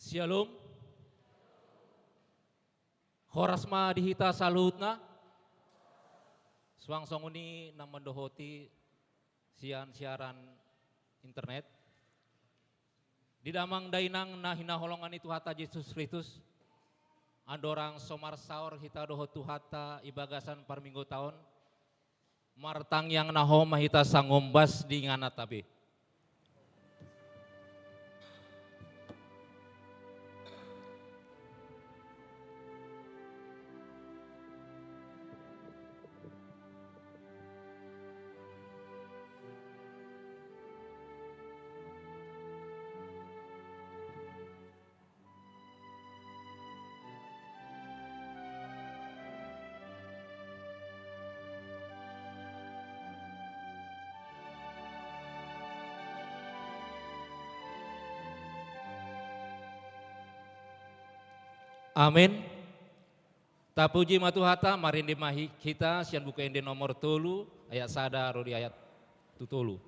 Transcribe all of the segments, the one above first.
Shalom. Khorasma dihita salutna. Swangsong ini mendohoti siaran internet. Di damang dainang nahina holongan itu hata Yesus Kristus. Andorang somar saur hita doho tuhata ibagasan par minggu tahun. Martang yang naho mahita sangombas di ngana tabi. Amin. Tapuji matuhata marindi mahi kita sian buka ende nomor tolu ayat sada rodi ayat tutulu.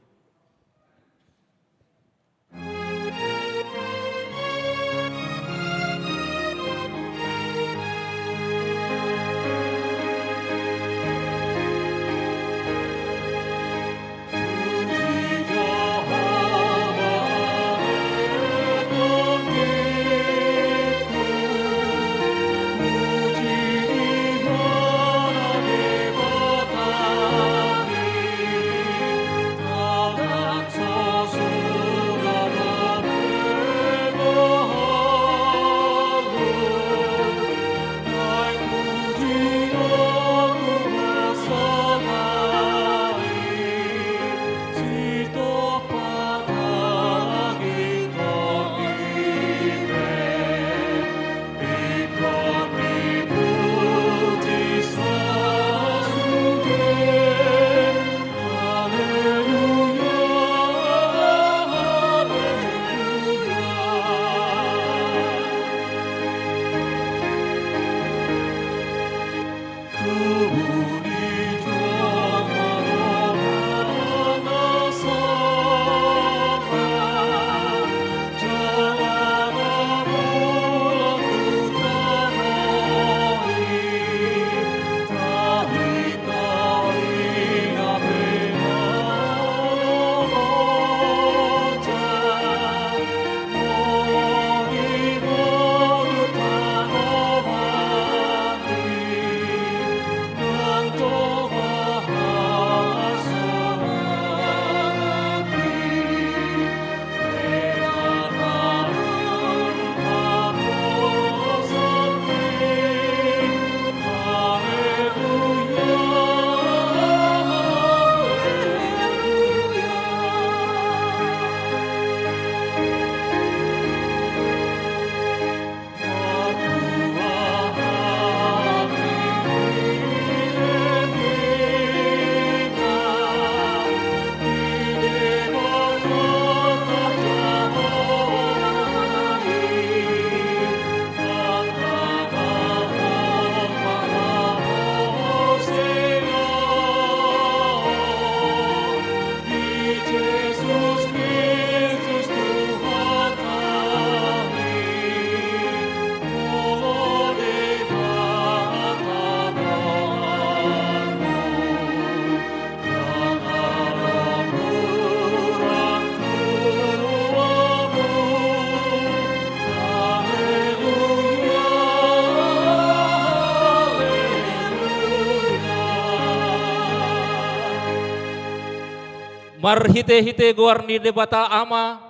Marhite-hite guarni debata ama,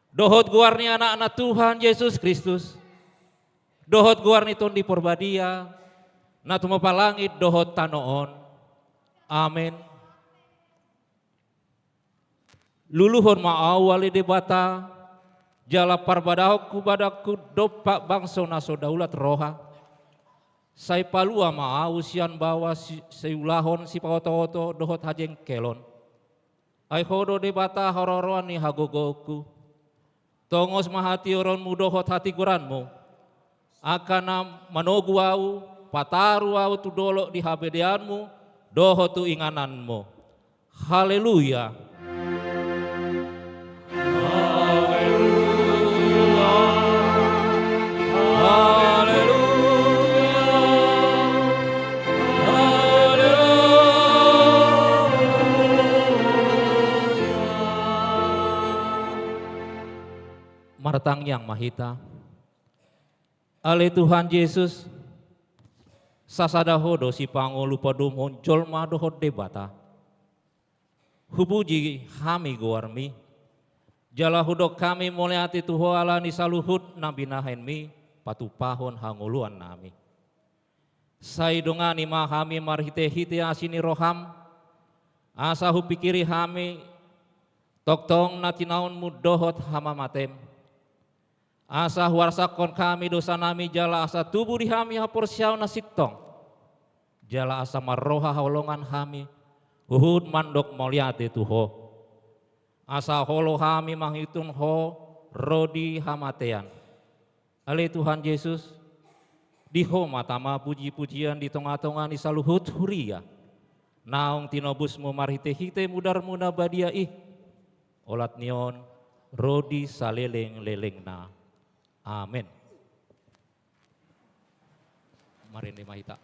dohot guarni anak-anak Tuhan Yesus Kristus, dohot guarni ton di porbadia, natuma palangit dohot tanoon. Amin. Luluhon maawali debata, jala parbadaho kubadaku dopak bangso naso daulat roha. Sai palua maau sian bawa seulahon si pawoto-woto dohot hajeng kelon. Ai hodo debata hororoan ni hagogoku. Tongos mahati oron mudohot hati guranmu. Akana manogu au, pataru au tu dolo di habedeanmu, dohot tu ingananmu. Haleluya. Haleluya. Martang yang mahita. Ale Tuhan Yesus, sasadaho dosi pangulu padum muncul madohot debata. Hubuji hami guarmi, jala hudok kami mulai hati tuho ala ni saluhut nabinahen mi patupahon hanguluan nami. Saidongani mahami marhite-hite asini roham, asa hupikiri hami toktong natinaun mudohot hama matem. Asa warsakon kami dosa nami jala asa tubuh di hami hapor siaw nasiktong. Jala asa maroha haulongan kami, uhud mandok moliate tuho. Asa holo kami manghitun ho rodi hamatean. Ale Tuhan Yesus, diho matama puji-pujian di tengah-tengah ni saluhut huria. Naung tinobusmu marhite-hite mudar-muda badia ih. Olat nion rodi saleleng-leleng na. Amin. Mari ni mahita.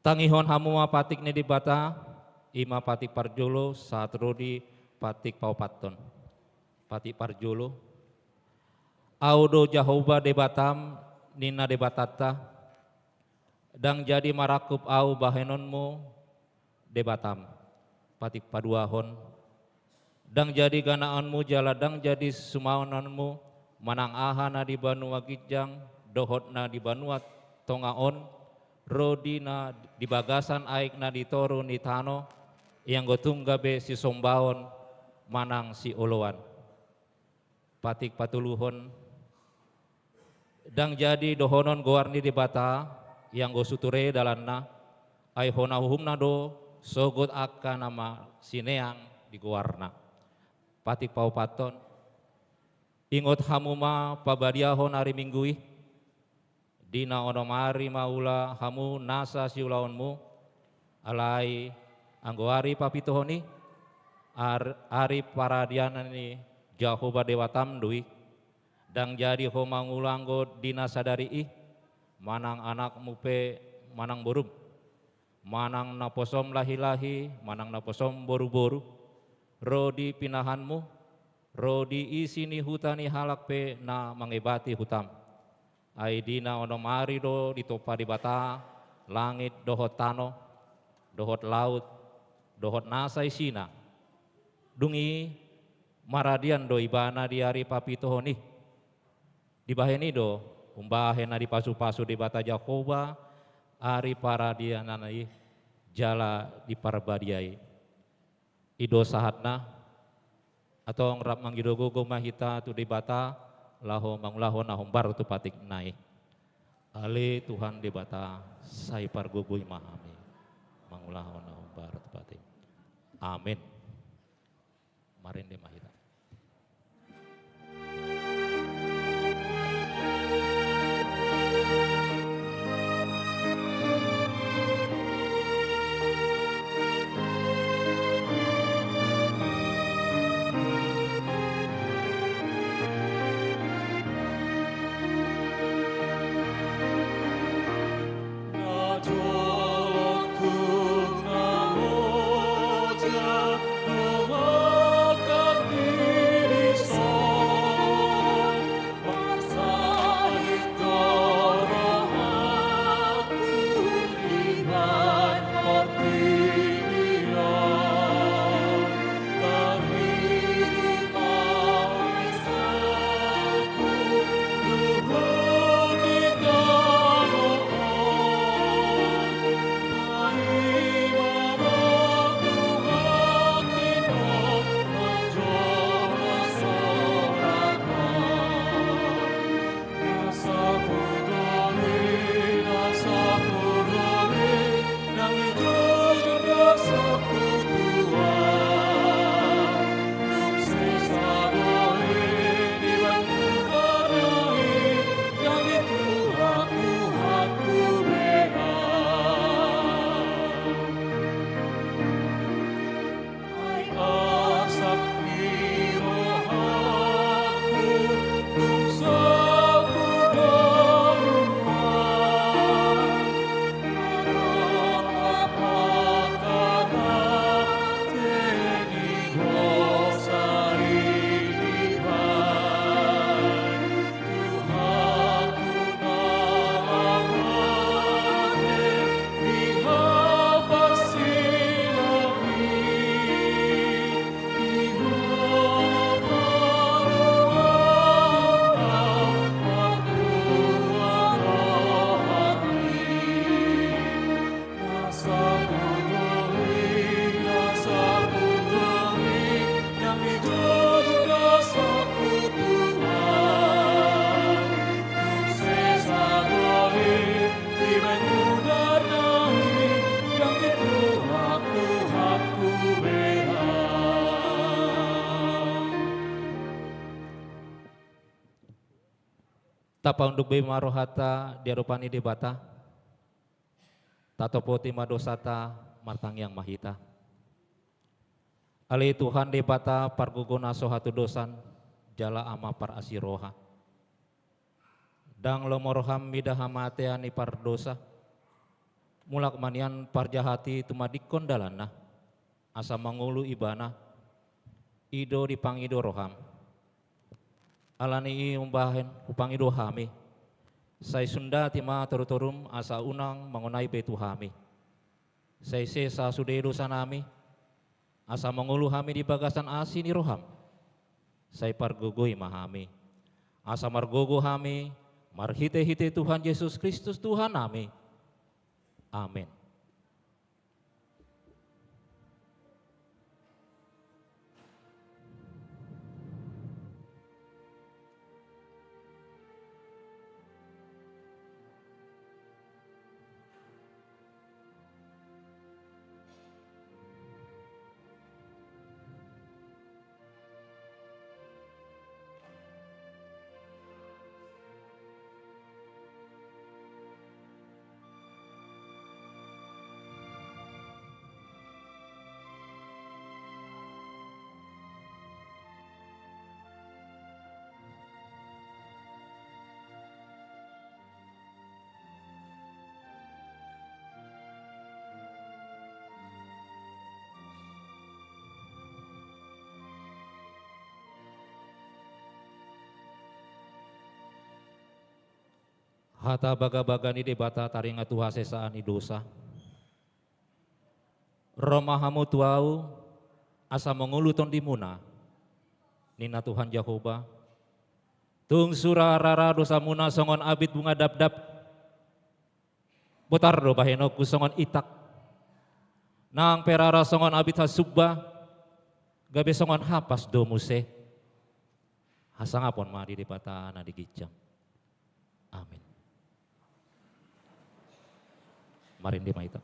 Tangihon hamu patik ne di bata, ima patik parjolo saat rodi patik paupaton. Patik parjolo. Audo Jahoba de Batam, nina de batata, dang jadi marakup au bahenonmu de Batam. Patik paduahon. Dang jadi ganaanmu jala dang jadi sumaonanmu, manang ahana di Banua Gijang, dohotna di Banua Tongaon, rodi na di bagasan aik na di toru ni tano yang gotungga be si sombaon manang si oloan. Patik patuluhon dang jadi dohonon goarni di bata yang go suture dalanna ai hona humna do sogot akka nama sineang di goarna. Patik paupaton ingot hamuma pabadiahon hari minggui dina onomari maula hamu nasa siulaonmu alai anggoari papitohoni ari paradianani Jahoba Dewa Tamdui dang jadi homangulanggo dina sadari ih manang anak mupe manang borum manang naposom lahi-lahi manang naposom boru-boru rodi pinahanmu rodi isini hutani halak pe na mangebati hutam. Aidina onomari do ditopa di bata, langit dohot tano, dohot laut, dohot nasa isina. Dungi maradian do ibana di hari papitohoni. Di baheni do, umbahena di pasu-pasu di bata Jahoba, hari paradian nanai jala di parbadiai. Ido sahatna, atau ngrap manggidogo mahita tu di bata, laho mangulaho na humbar tu patik nai. Ale Tuhan di bata sai pargugui mahami. Mangulaho na humbar tu patik. Amin. Marende mahita. Tapa unduk be marohata diarupani di bata. Tato poti madosata martang yang mahita. Ali Tuhan di bata parguguna sohatu dosan jala ama par asiroha. Dang lomoroham midahamateani par dosa. Mulak manian parjahati tumadikon dalana. Asa mangulu ibana. Ido dipangido roham. Alani umbahen upangido hami. Sai Sunda tima torutorum asa unang mengunai betu hami. Sai sesa sudedo sanami. Asa mengulu hami di bagasan asini roham. Sai pargogoi mahami. Asa margogo hami. Marhite-hite Tuhan Yesus Kristus Tuhan nami. Amin. Hata baga-bagani di bata taringa tuha sesaani dosa. Romahamu tuau asa mengulu ton dimuna. Nina Tuhan Jehovah. Tung sura rara dosa muna songon abit bunga dap-dap. Botardo bahenoku songon itak. Nang perara songon abit hasubba. Gabe songon hapas domuse. Hasangapon mari di bata na digijang. Amin. Marindi maita.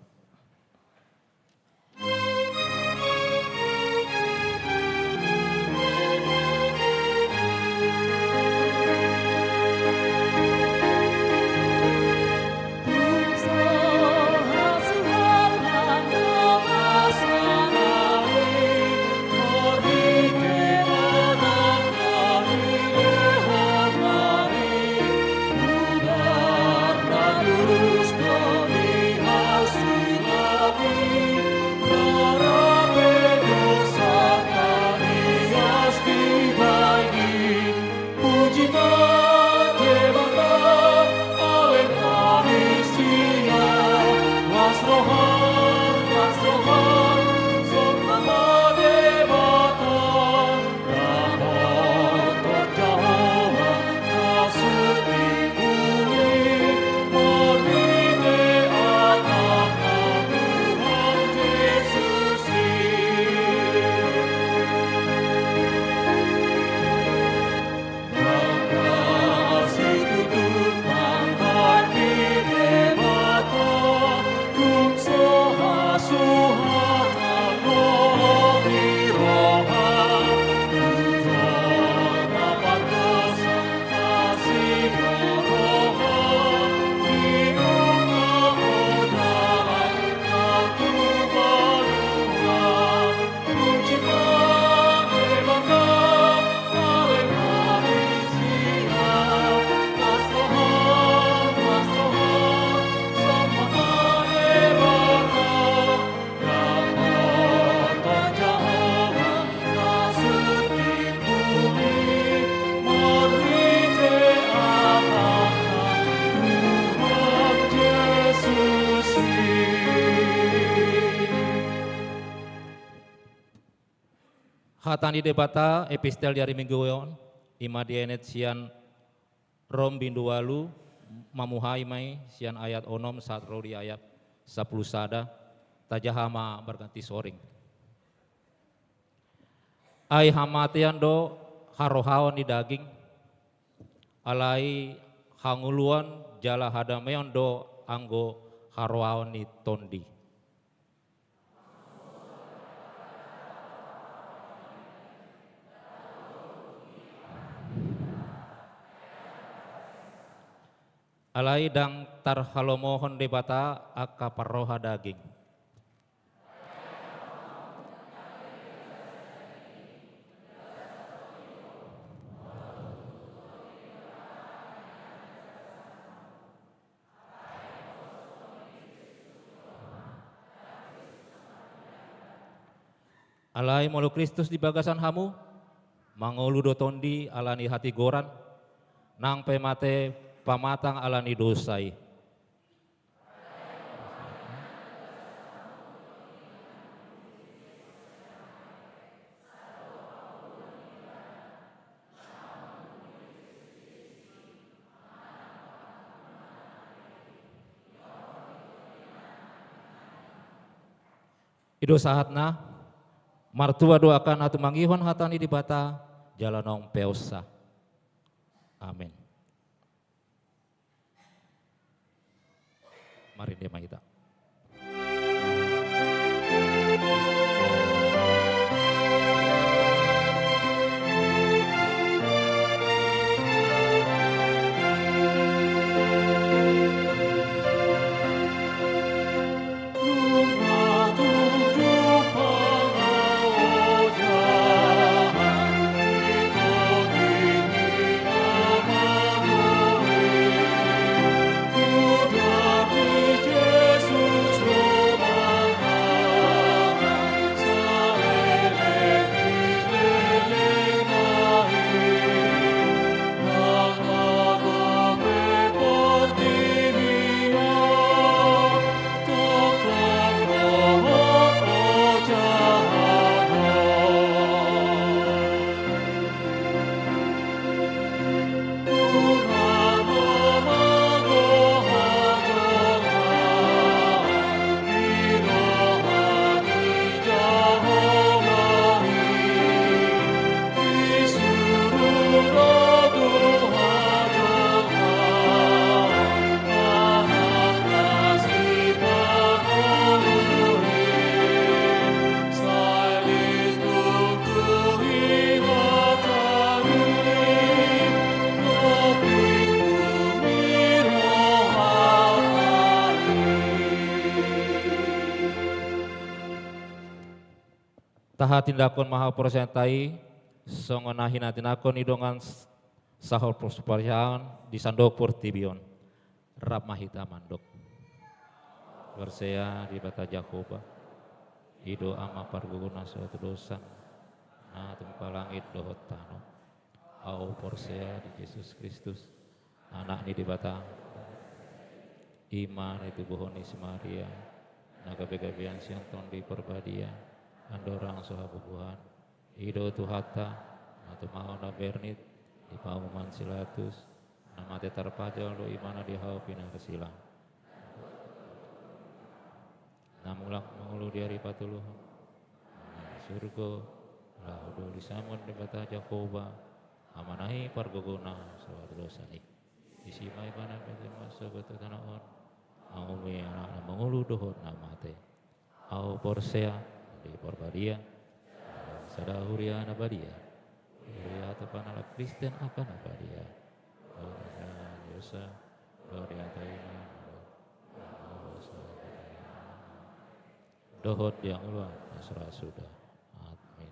Hatani debata epistel dari mingguon ima dienet sian rom bindu walu mamuhai mai sian ayat onom saat rodi ayat 10 sada tajahama berganti soring. Ai hamatian do harohaon di daging alai hanguluan jala hadameon do anggo harohaon ni tondi. Alai dang tarhalomohon debata aka parroha daging. Alai molu Kristus di bagasan hamu, mangolu do tondi alani hati goran, nang pemate pamatang alani dosai. Ido saatna martua doakan atu mangihon hatani di bata jalanong peosa. Amin. Mari dema kita. Taha tindakon maha persentai songonahi natinakon idongan sahol persuparian di sandok portibion rap mahita mandok bersea di bata Jakoba ido ama parguguna suatu dosan na tempalangit dohot tano au porsea di Yesus Kristus anak ni di bata iman itu bohoni Maria naga begabian siang ton di perbadia andorang soha bubuhan ido tuhata atau mau na bernit di pauman silatus nama tetar pajal do imana di hau pinah kesilang namulak mengulu di hari patuluh surga laudo disamun di bata Jakoba amanahi pargogona suatu dosa nih isi mai mana bete masa betul tanah on mau me anak mengulu dohot nama te au porsea di porbadia sadahuria nabadia huria tepan ala Kristen apa nabadia Yosa gloria taina dohot yang luar asra sudah amin.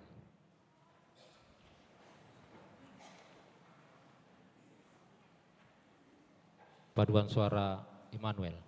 Paduan suara Immanuel.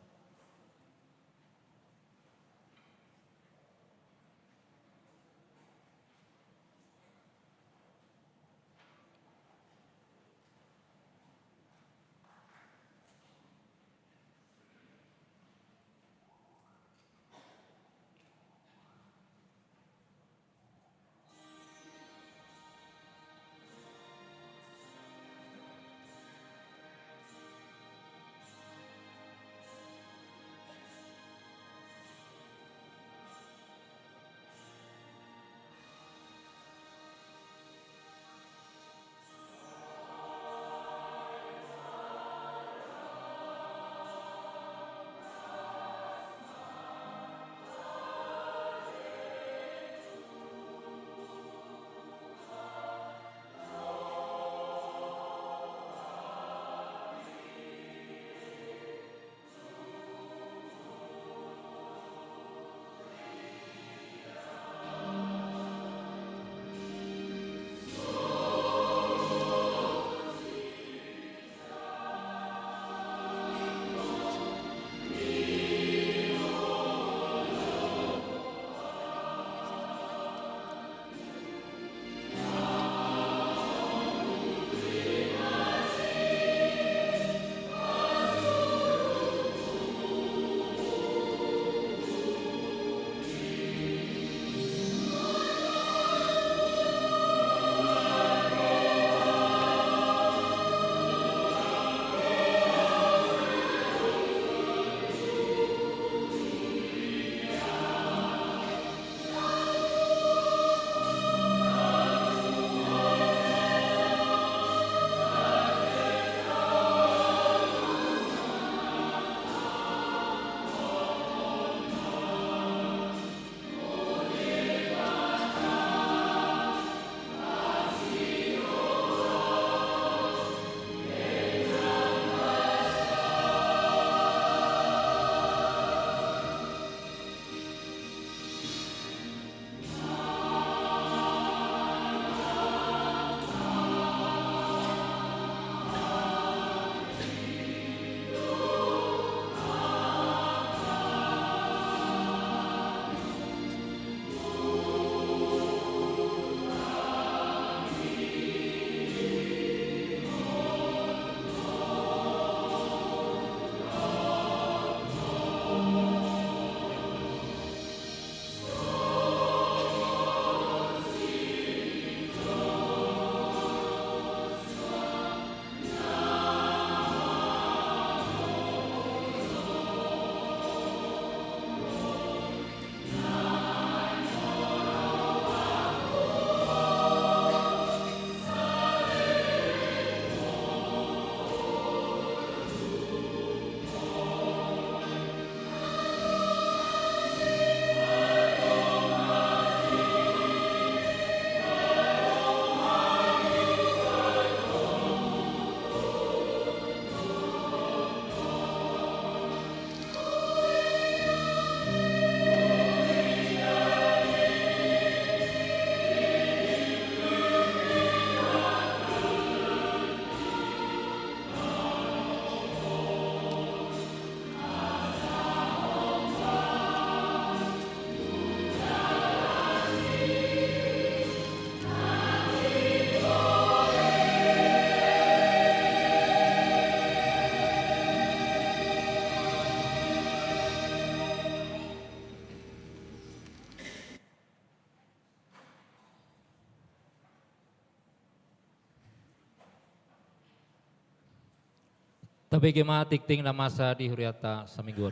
Tapi gema tik-ting na masa di huriata samingguan.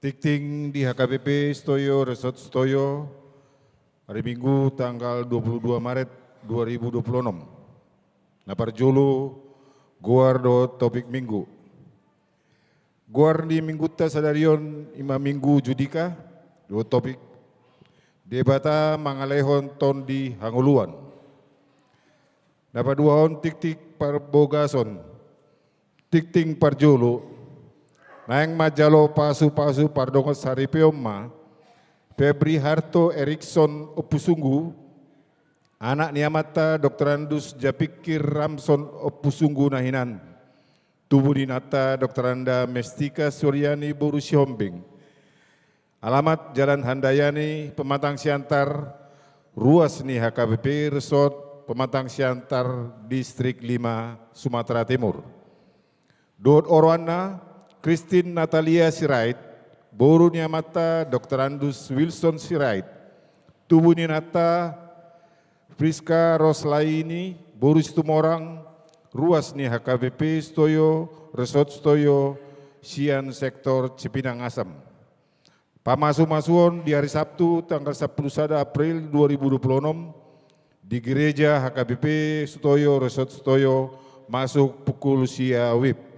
Tik-ting di HKBP Stoyo Resort Stoyo hari Minggu tanggal 22 Maret 2026. Napar Julu Guardo topik Minggu. Guar di Minggu ta sadarion ima Minggu Judika dua topik. Debata mangalehon ton di Hanguluan. Napar duaon tik-tik par bogason. Tik-ting par Julu. Naeng majalo pasu-pasu pardongot saripeoma, Febri Harto Erikson Opusunggu, anak niamata Dr. Andus Japikir Ramson Opusunggu nahinan, tubuh dinata Dr. Anda Mestika Suryani Borusi Hombing, alamat Jalan Handayani, Pematang Siantar, ruas ni HKBP Resort Pematang Siantar, Distrik 5, Sumatera Timur. Dot Orwana, Christine Natalia Sirait, Boru Niamata Dr. Andus Wilson Sirait, Tubuh Ninata Friska Roslaini, Boru Situmorang, ruas ni HKBP Stoyo, Resort Stoyo, Sian Sektor Cipinang Asam. Pamasu-masuon di hari Sabtu tanggal 10 April 2026 di gereja HKBP Stoyo, Resort Stoyo, masuk pukul sia wib.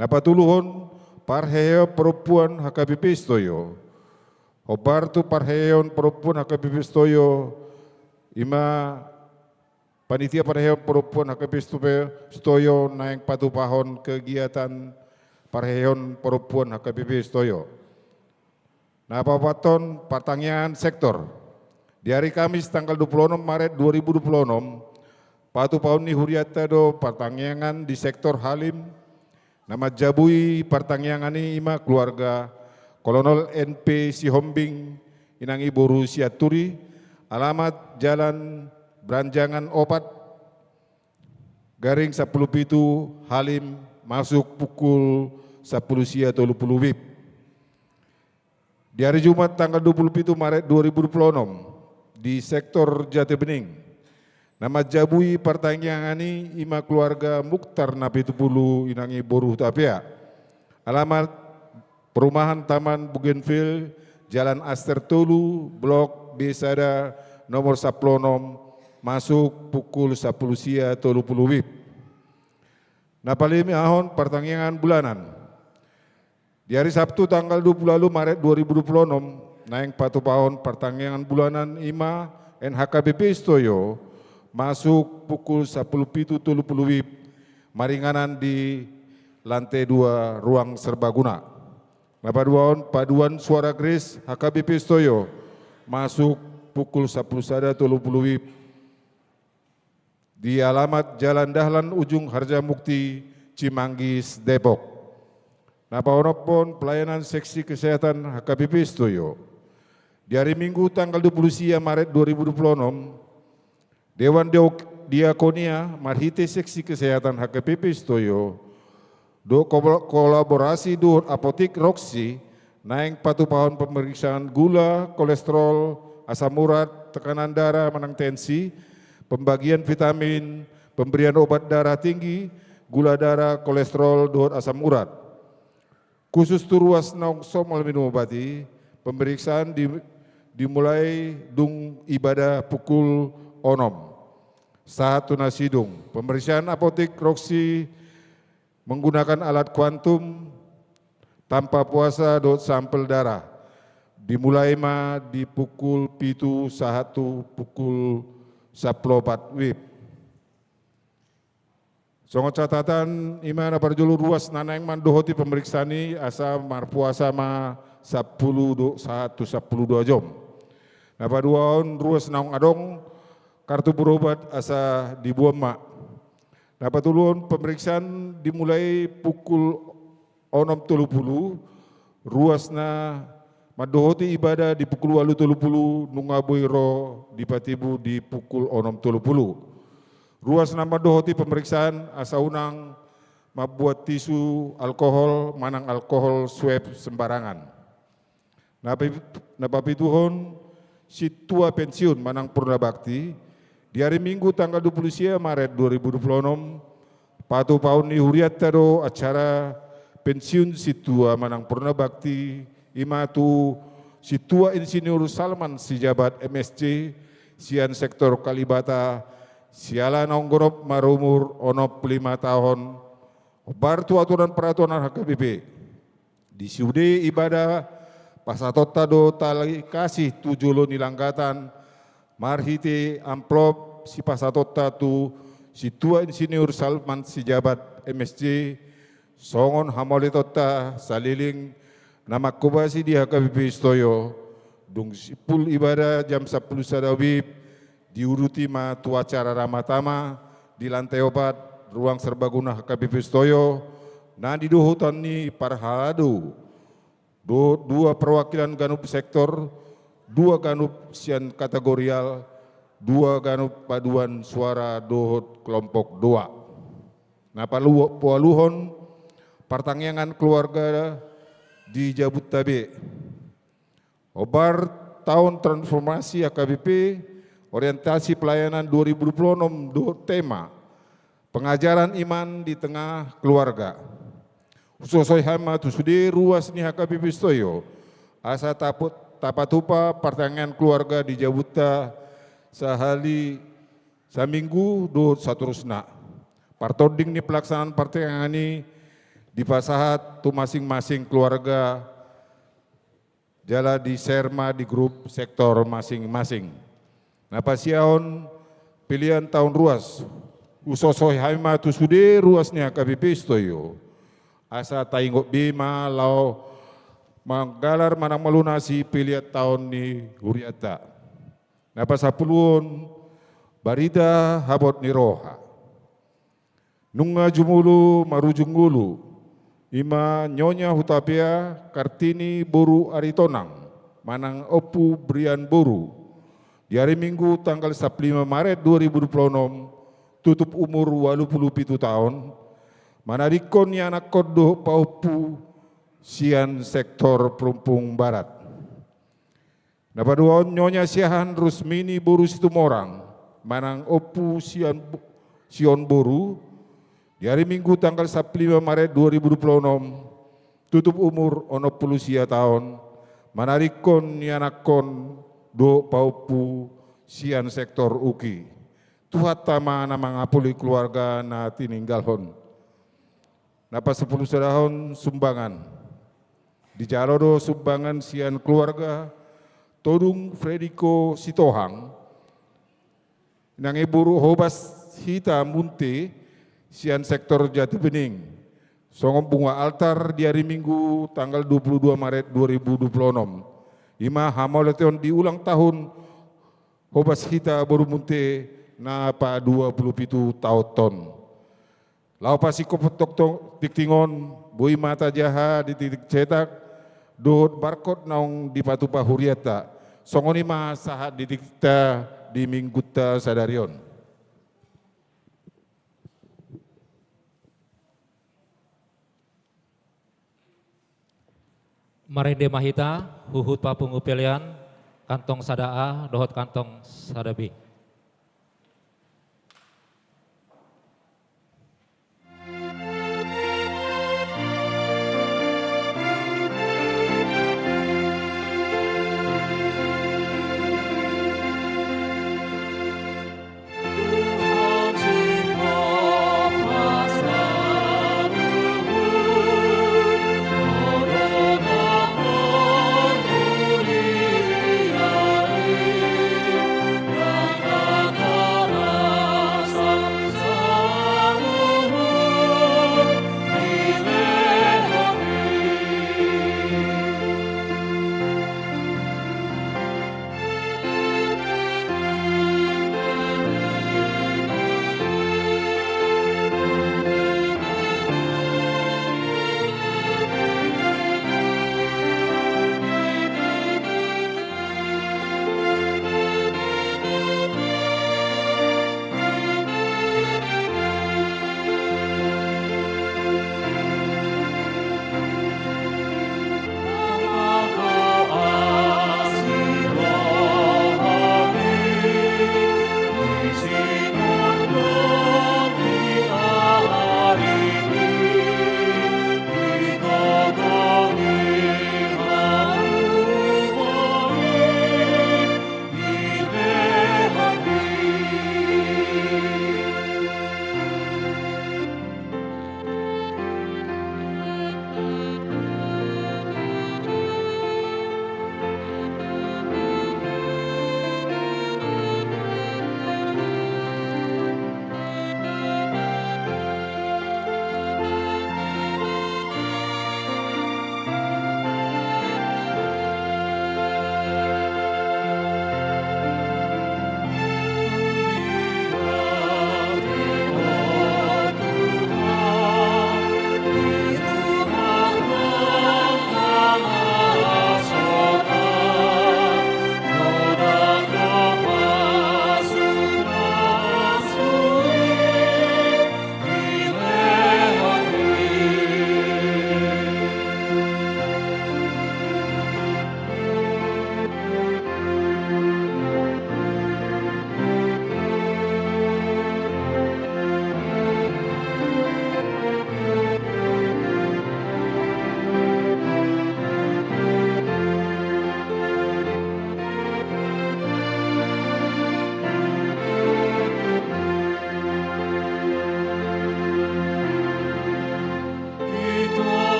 Napatuluhon parheo perempuan HKBP Stoyo. Hobartu parheon perempuan HKBP Stoyo. Ima panitia parheo perempuan HKBP Stoyo naik patu pahon kegiatan parheon perempuan HKBP Stoyo. Napapaton pertanyaan sektor. Di hari Kamis tanggal 26 Maret 2026, patu pahon ni huriata do pertanyaan di sektor Halim. Nama jabui pertanyaan ima keluarga Kolonel NP Sihombing inangi Boru Siaturi, alamat Jalan Beranjangan Opat, garing 10 pitu Halim, masuk pukul 10 sia 30 wib. Di hari Jumat tanggal 27 Maret 2026 di sektor Jati Bening. Nama jabui pertanyaan ini ima keluarga Mukhtar Napitupulu inangi Boru Tapia. Alamat Perumahan Taman Bougainville, Jalan Aster Tolu, Blok Besada nomor 10, masuk pukul 10 sia 30 wib. Napalimi ahon pertanyaan bulanan. Di hari Sabtu tanggal 20 Maret 2026, naik patu pahon pertanyaan bulanan ima NHKBP Stoyo, masuk pukul 10.30 wib, maringanan di lantai 2 ruang serbaguna. Paduan suara Gris HKBP Stoyo, masuk pukul 10.30 wib di alamat Jalan Dahlan Ujung Harjamukti, Cimanggis, Depok. Napaonopon pelayanan seksi kesehatan HKBP Stoyo. Di hari Minggu tanggal 20 Maret 2026, Dewan Diakonia Marhite Seksi Kesehatan HKBP Stoyo do kolaborasi do apotik Roxy naik patu pahon pemeriksaan gula, kolesterol, asam urat, tekanan darah, menang tensi, pembagian vitamin, pemberian obat darah tinggi, gula darah, kolesterol, do asam urat. Khusus turuas naung somal minum obati, pemeriksaan dimulai dung ibadah pukul onom. Satu nasidung, pemeriksaan apotik Roxy menggunakan alat kuantum tanpa puasa dot sampel darah. Dimulai di pukul pitu sahatu pukul 14 wib. Songo catatan imana parjulu ruas nanaeng mandohoti pemeriksaan asa marpuasa ma 10 jam. Napa duaon ruas naung adong kartu berobat asa dibuang mak. Dapat ulun pemeriksaan dimulai pukul 6.30, ruasna madohoti ibadah di pukul 8.30, nungabui ro di patibu di pukul 6.30. Ruasna madohoti pemeriksaan asa unang membuat tisu alkohol, manang alkohol swab sembarangan. Napapituhon si tua pensiun Manang Purna Bakti di hari Minggu tanggal 20 Maret 2026 patu paun ni huriatta do acara pensiun si tua Manang Purna Bakti imatu si tua Insinyur Salman Sijabat MSc sian sektor Kalibata siala nonggorop marumur onop 5 tahun bartu aturan peraturan HKBP di siude ibadah pasatotta do tali kasih tujulo nilanggatan marhite amplop si pasatotta tu si tua Insinyur Salman Sijabat MSc songon hamolitotta saliling nama kubasi di HKBP Stoyo dung sipul ibadah jam 10 sadawib diuruti ma tu acara ramatama di lantai 4 ruang serbaguna HKBP Stoyo nah di dohutan ni parhadu dua perwakilan ganup sektor, 2 ganup sian kategorial, 2 ganup paduan suara dohot kelompok 2. Nah paluhon pertangyangan keluarga di Jabodetabek. Obar tahun transformasi HKBP orientasi pelayanan 2026 dohot tema pengajaran iman di tengah keluarga. Usosoi hama tu sude ruas ni HKBP Stoyo asa tapatupa pertanyaan keluarga di Jabuta sehali saminggu do saterusna. Partoding ni pelaksanaan pertanyaan ini di pasahat tu masing-masing keluarga jala di serma di grup sektor masing-masing. Napa siaon pilihan tahun ruas usosoi hama tu sude ruas ni HKBP Stoyo. Asa taingok bima lau manggalar manang melunasi pilihan tahun ni huriata. Napa sapuluon barida habot ni roha. Nunga jumulu marujung ulu. Ima nyonya hutapia Kartini Boru Aritonang. Manang opu Brian Boru. Di hari Minggu tanggal 15 Maret 2026 tutup umur 87 tahun. Manarikon ni anak kodo paupu sian sektor Perumpung Barat. Napaduon nyonya siahan Rusmini Boru Situmorang, manang opu Sion Boru, di hari Minggu tanggal 15 Maret 2026, tutup umur 60 tahun, manarikon ni anak kon do paupu sian sektor uki. Tuhat tama nama ngapuli keluarga na tininggalhon. Napa 10 tahun sumbangan. Di Jalodo sumbangan sian keluarga Todung Frediko Sitohang. Nang iburu hobas hita munte sian sektor Jati Bening. Songom bunga altar di hari Minggu tanggal 22 Maret 2026. Ima hamoletion di ulang tahun hobas hita baru munte na pa 27 tahun. Lau pasi kopotok tiktingon bui mata jaha di titik cetak dohot barcode naung di patupa huriata songoni ma sahat di tikta di minggutta sadarion. Marende mahita huhut papung upelian kantong sadaa dohot kantong sadabi. Thank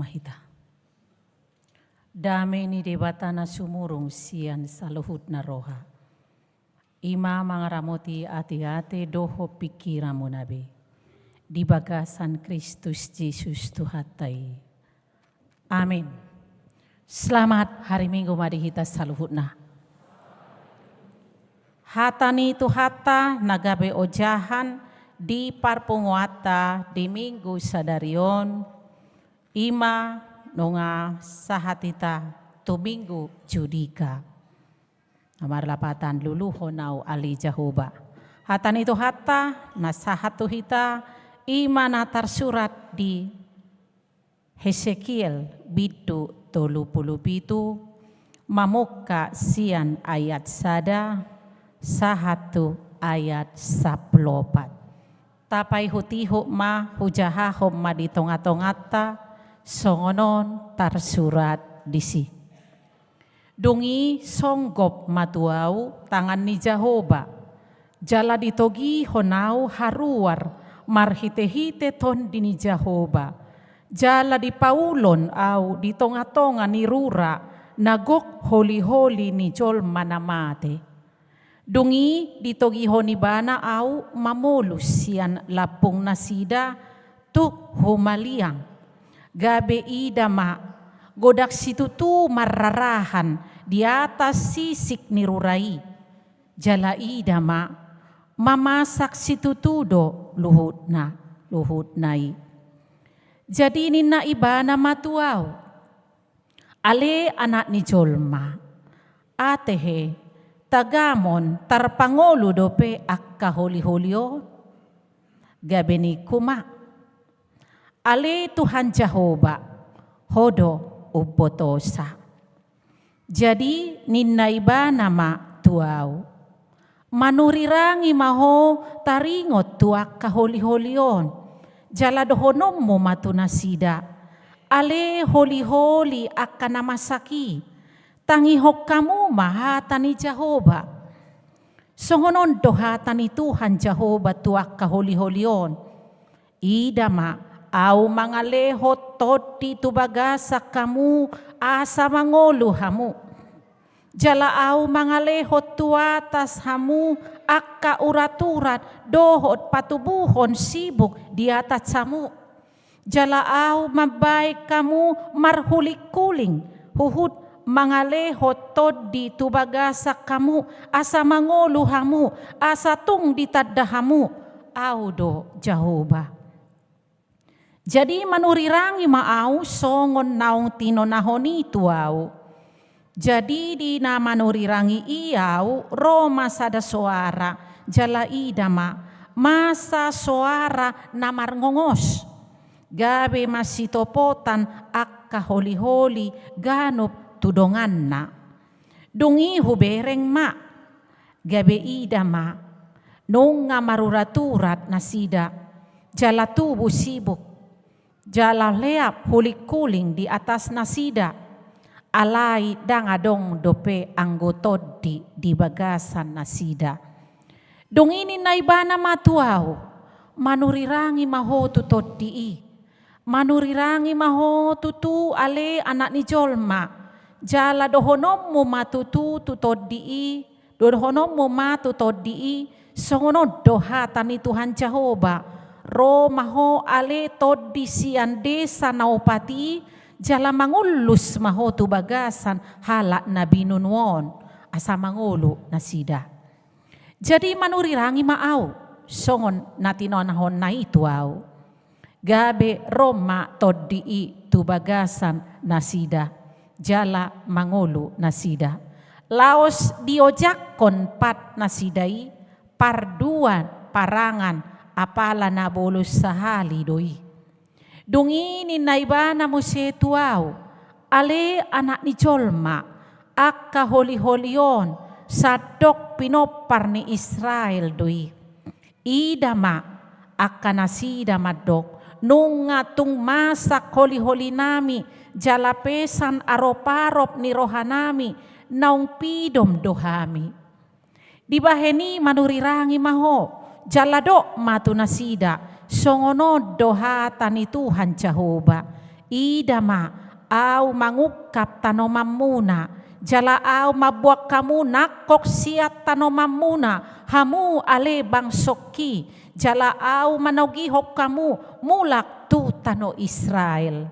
mahita. Dame ni debata na sumurong siyan sa luhut na roha. Ima mangaramoti ati-ati doho pikiran mo nabi. Di bagasan Kristus Jesus Tuhatay. Amin. Selamat hari Minggu madihita sa luhut na. Hata ni tu hata nagabe ojahan di parpunguata di Minggu sadarion. Ima nunga sahatita tuminggu judika. Amar lapatan luluho nau ali Jahoba. Hatan itu hata nasahatu hita ima natar surat di Hesekiel bidu tolu pulupitu mamuka sian ayat sada sahatu ayat 14. Tapai hutiho ma hujahahom ma di tonga-tongata songonon tarsurat disi. Dungi songgop matuau tangan ni Jahoba. Jala ditogi honau haruar marhite-hite ton dini Jahoba. Jala di paulon au di tonga-tonga ni rura nagok holi-holi ni jol manamate. Dungi ditogi honibana au mamolus sian lapung nasida tu humaliang. Gabe idama godak situtu mararahan di atas sisik nirurai. Jala idama mamasak situtudo luhut nai. Jadi nina ibana matuau. Ale anak ni jolma. Atehe tagamon tarpangolu dope akka holi-holio. Gabe ni kuma. Ale Tuhan Jahoba, hodo ubotosa. Jadi ninaiba nama tuau. Manurirangi maho taringot tuak kaholi-holion. Jala dohonom mo matunasida. Ale holi-holi akan namasaki. Tangihok kamu mahata ni Jahoba. Songonon dohata ni Tuhan Jahoba tuak kaholi-holion. Idama. Au mga lehot toti tubagasa kamu asa mangolu hamu. Jala au mga lehot tuatas hamu akka uraturat dohot patubuhon sibuk di atas samu. Jala au mabay kamu marhulik-kuling huhut mga lehot todi tubagasa kamu asa mangolu hamu asa tung ditadahamu. Au do Jahoba. Jadi manurirangi maau songon naung tinonahoni tuau. Jadi di na manurirangi iau Roma sada suara jala idama masa suara namar ngongos. Gabe masitopotan akka holi-holi ganup tudonganna. Dungi hubereng ma. Gabe idama nunga maruraturat nasida jala tubuh sibuk. Jala leap hulik-kuling di atas nasida. Alai dangadong dope anggotodi di bagasan nasida. Dong ini naibana matuau. Manurirangi maho tutodi. Manurirangi maho tutu ale anak ni jolma. Jala dohonom mo matutu tutodi. Dohonom mo matutodi. Songono dohatan ni Tuhan Jahoba. Romaho ale todi sian desa naopati jala mangulus maho tu bagasan halak na binunwon asa mangulu nasida. Jadi manurirangi maau songon natinonahon na itu au. Gabe Roma todi tu bagasan nasida jala mangulu nasida. Laos diojakon pat nasidai parduan parangan apala na bolus sahali doi. Dungini naibana mo tuau. Ale anak ni jolma. Akka holi-holion. Sadok pinopar ni Israel doi. Idama. Akka nasida madok. Nunga tung masak holi-holi nami. Jalapesan aroparop ni rohanami. Naung pidom dohami. Dibaheni manurirangi maho. Jalado matu nasida songono dohatan ni Tuhan Jahoba idama au mangukap tanoman muna, jala au mabuak kamu nakok siat tanoman muna, hamu ale bangsoki, jala au manogihok kamu mulak tu tano Israel.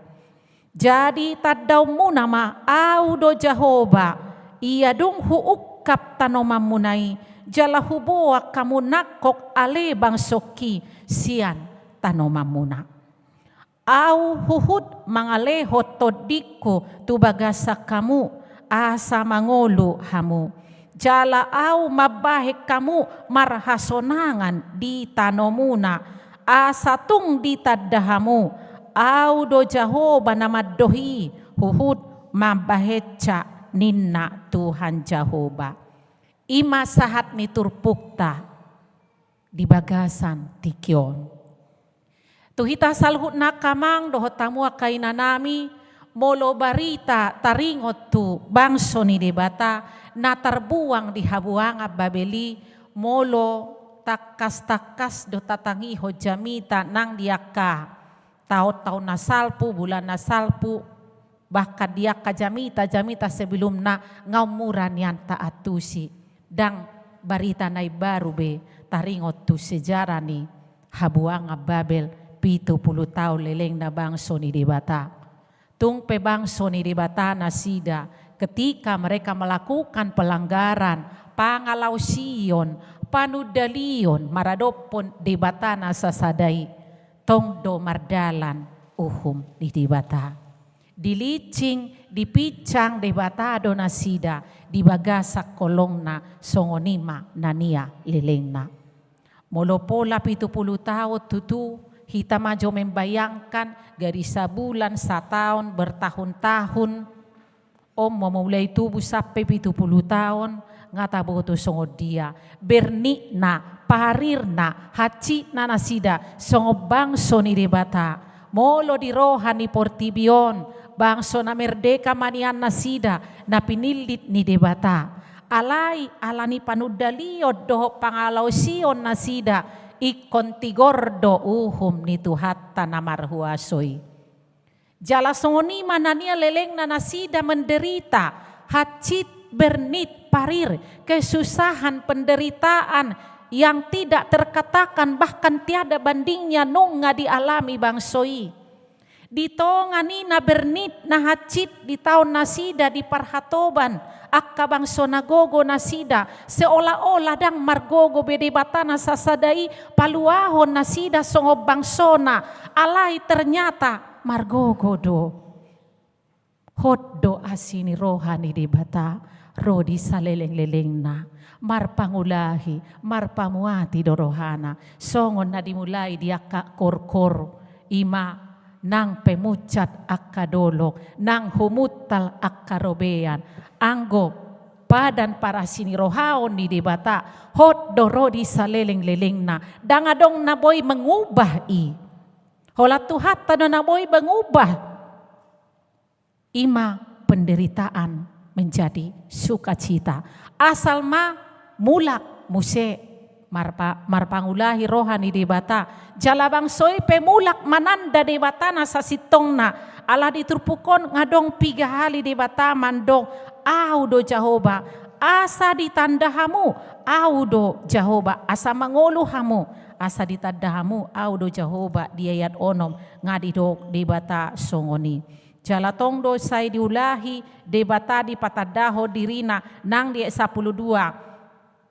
Jadi tadaw muna ma au do Jehovah, iya dung huukap tanoman munai, jala hubuak kamu nakok ale bangsoki sian tanoman muna. Au huhud mangalehot todiko tubagasa kamu asa mangolo hamu. Jala au mabahek kamu marhasonangan di tanomuna asa tung di tadahamu. Au do Jehovah namadohi huhud mabaheca ninna Tuhan Jehovah. Ima sahat miturpukta di bagasan tikyon. Tuhita salhut na kamang doho tamu kaina nami molo barita taringot tu bangso ni debata na terbuang di habuanga Babeli molo takas do tatangi ho jamita nang diaka tahu nasalpu bulan nasalpu bahkan diaka jamita sebelum na ngaumuran yang taatusi dang barita nai baru be taringot tu sejarah ni habuanga Babel 70 tahun leleng na bangso ni debata. Tung pe bangso ni debata na sida ketika mereka melakukan pelanggaran, pangalausion, panudalion, maradopon debata na sasadai, tong do mardalan uhum di debata. Dilicing, dipicang debata do na sida, dibagasak kolong na songonima nania leleng na. Molopola 70 tahun tutu, kita majo membayangkan dari sebulan, setahun, bertahun-tahun, om memulai tubuh sampai 70 tahun, ngata boto songo dia, berni na, parir na, haci na nasida, songo bangso ni debata, molo di rohani portibion, bangso na merdeka manian nasida, na pinilit ni debata, alai alani panudalio doho pangalausion nasida, ikon tigordo uhum ni tuhatta namarhuasoi. Jala songoni manania leleng na nasida menderita, hacit bernit parir, kesusahan penderitaan yang tidak terkatakan bahkan tiada bandingnya nunga dialami bangsoi. Di tonga nina bernit na hacit di tahun nasida di parhatoban, akka bangso nagogo nasida seolah-olah dang margogo bede batana sasadai paluahon nasida songob bangsona alai ternyata margogo do hoddo asini rohani di bata rodi saleleng-leleng na marpangulahi marpamuati do rohana songon na dimulai diaka kor-kor ima nang pemucat akadolok, nang humutal akarobean, anggo padan para sini rohaon ni debata, hot dorodi saleleng-leleng na, dangadong naboy mengubah i, hola tuhat tano naboy mengubah, ima penderitaan menjadi sukacita, asal ma mulak muse, marpangulahi rohani debata jalabang soi pemulak mananda debata na sa sitong na ala diturpukon ngadong 3 hali debata mandong audo Jehovah asa ditandahamu audo Jehovah asa mangolo hamu asa ditandahamu audo Jehovah diayat onom ngadidok debata songoni jalatong do say diulahi debata di patadaho dirina nang di 12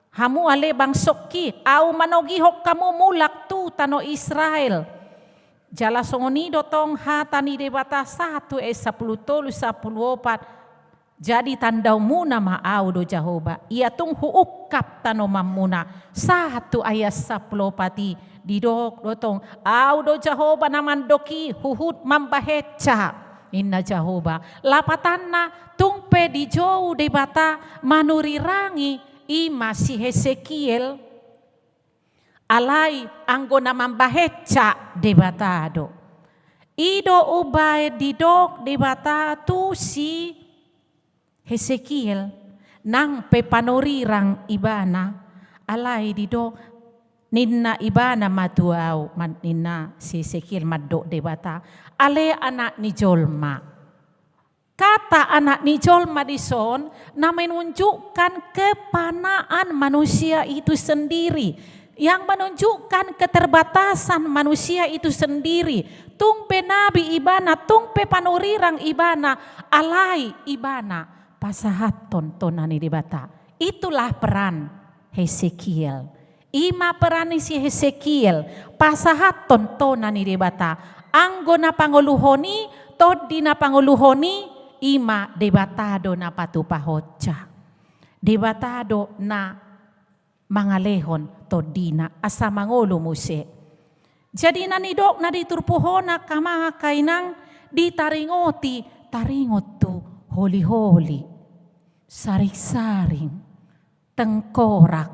hamu ale bangsoki au manogihok kamu mulak tu tano Israel jala songoni dotong hatani debata 1 10 14 jadi tandau muna maau do Jehovah ia tung huukap tano mamuna 1 ayat 10 pati didok dotong au do Jehovah namandoki huhud mambaheca inna Jehovah lapatanna tungpe di jauh debata manurirangi ima si Hesekiel alai anggo namambaheca debatado ido ubay didok debata tu si Hesekiel nang pepanorirang ibana alai didok ninna ibana matuau ninna si Ezekiel maddo debata ale anak ni Jolma. Kata anak ni Jolma di son na menunjukkan kepanaan manusia itu sendiri, yang menunjukkan keterbatasan manusia itu sendiri. Tungpe nabi ibana, tungpe panurirang ibana, alai ibana pasahaton tonani debata. Itulah peran Hesekiel. Ima peran si Hesekiel pasahat tontonan ni debata. Anggo na panguluhoni, todi na panguluhoni, ima debatado na patupahotsa. Debatado na mangalehon todi na asa mangulu muse. Jadi nanidok na diturpuhona kama kainang ditaringoti, taringot tu holi-holi, saring-saring, tengkorak,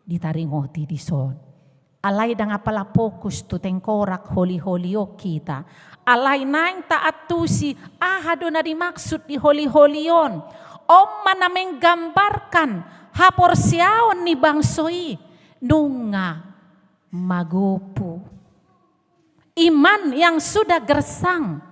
ditaringoti di son. Alay da nga pala fokus tu tengkorak holi-holio kita. Alay nang taat tu si ahado na dimaksud di holi-holion. Oma na menggambarkan haporsiaon ni bangsoi nunga magupu. Iman yang sudah gersang.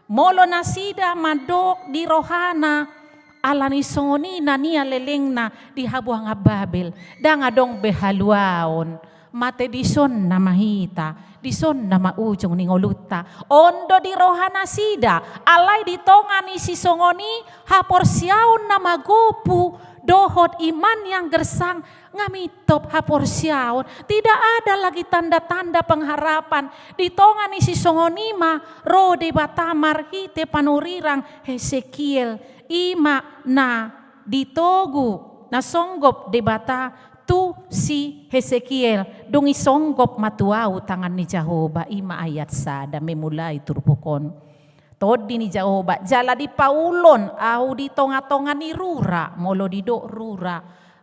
Molo nasida madok di rohana alani songoni na niya leleng na di habuang Babel da nga dong behaluaon mate dison na mahita dison na maujong ningoluta ondo di rohana sida alay di tongan isi songoni haporsiaon na magupu dohot iman yang gersang ngamitop haporsiaon tidak ada lagi tanda-tanda pengharapan di tongan isi songonima rode batamar hite panurirang Hesekiel ima na ditogu na songgop debata tu si Hesekiel dungi songgop matuau tangan ni Jehovah ima ayat sada memulai turpukon todi ni Jehovah jala di paulon au di tonga-tonga ni rura molo di do rura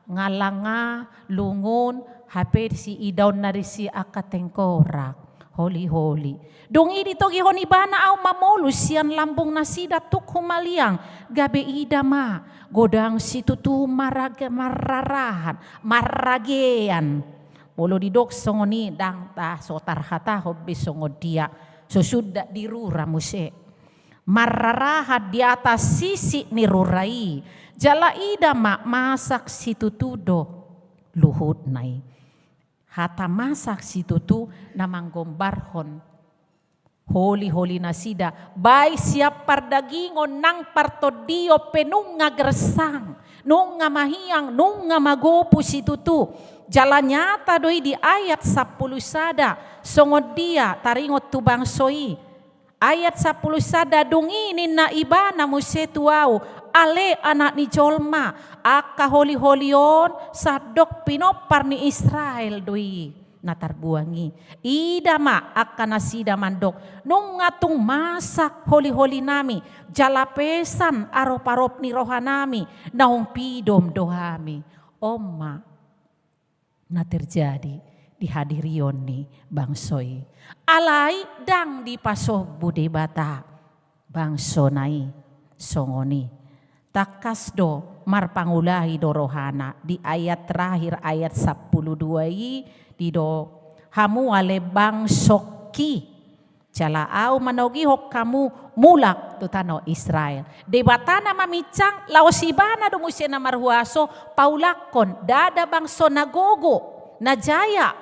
ngalanga lungun hape si idaun na si akatengkorak holi-holi. Dungi dito gihon ibana au mamolu sian lambung nasida tuk humaliang gabe ida ma godang situtu mararahan maragean. Molo didok songoni dang ta sotar hata hobbe songodia sesudah dirura muse. Mararahat di atas sisi nirurai jala ida ma masak situtudo luhut nai. Hata masak situtu namang gombarhon holi-holi nasida bay siap pardagingon nang partodio penunga gersang nunga mahiyang nunga magopu situtu jala nyata doi di ayat 10 sada songod dia taringot tubang soi ayat 10 sada dunginin na ibana musetuau ale anak ni Jolma aka holi-holion sadok pinopar ni Israel doi natarbuangi ida ma aka nasida mandok nung ngatung masak holi-holi nami jalapesan arop-arop ni rohanami naung pidom dohami oma na terjadi di hadirion ni bangsoi alai dang di pasoh bude bata bangsonai songoni takas do marpangulahi do rohana di ayat terakhir ayat 12 di do hamu ale bangsoki jala au manogi hok kamu mulak tutano Israel debatana mamicang laosibana do musena marhuaso paulakon dada bangso nagogo najaya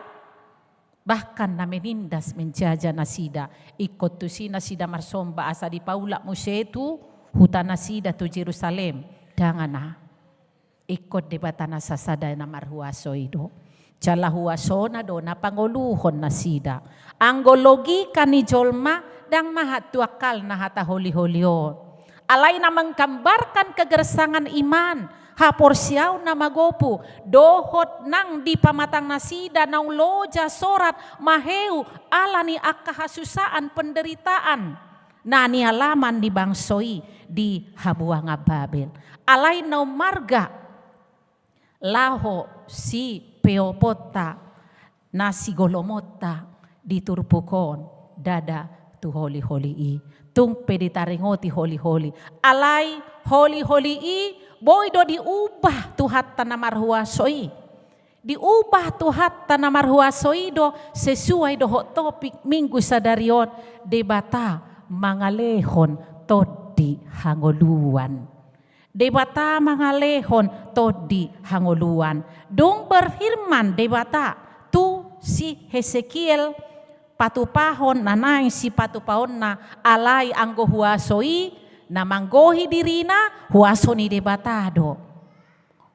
bahkan na menindas menjaja nasida ikut tu si nasida marsomba asa di paulak musetu hutan nasida tu Jerusalem dangana ikut debatana sasada na marhuaso ido jala huasona do na pangoluhon nasida anggologi ni Jolma dang mahatuakal na hata holi-holion alay na menggambarkan kegersangan iman haporsiaw na magopu dohot nang di pamatang nasida nang loja sorat maheu ala ni akahasusaan penderitaan na nialaman di bangsoi di habuang Babel alay na marga laho si peopota na si golomota di turpukon dada tu holi-holi i tung peditaringoti holi-holi alay holi-holi i boy do diubah tu hatta na marhuasoi Diubah Tuhan tanah marhuasoido sesuai dohok topik minggu sadarion debata mangalehon todi hangoluan. Debata mangalehon todi hangoluan. Dong berfirman debata tu si Hesekiel patupahon nanay si patupahon na alay anggo huasoi na manggohi dirina huaso ni debatado.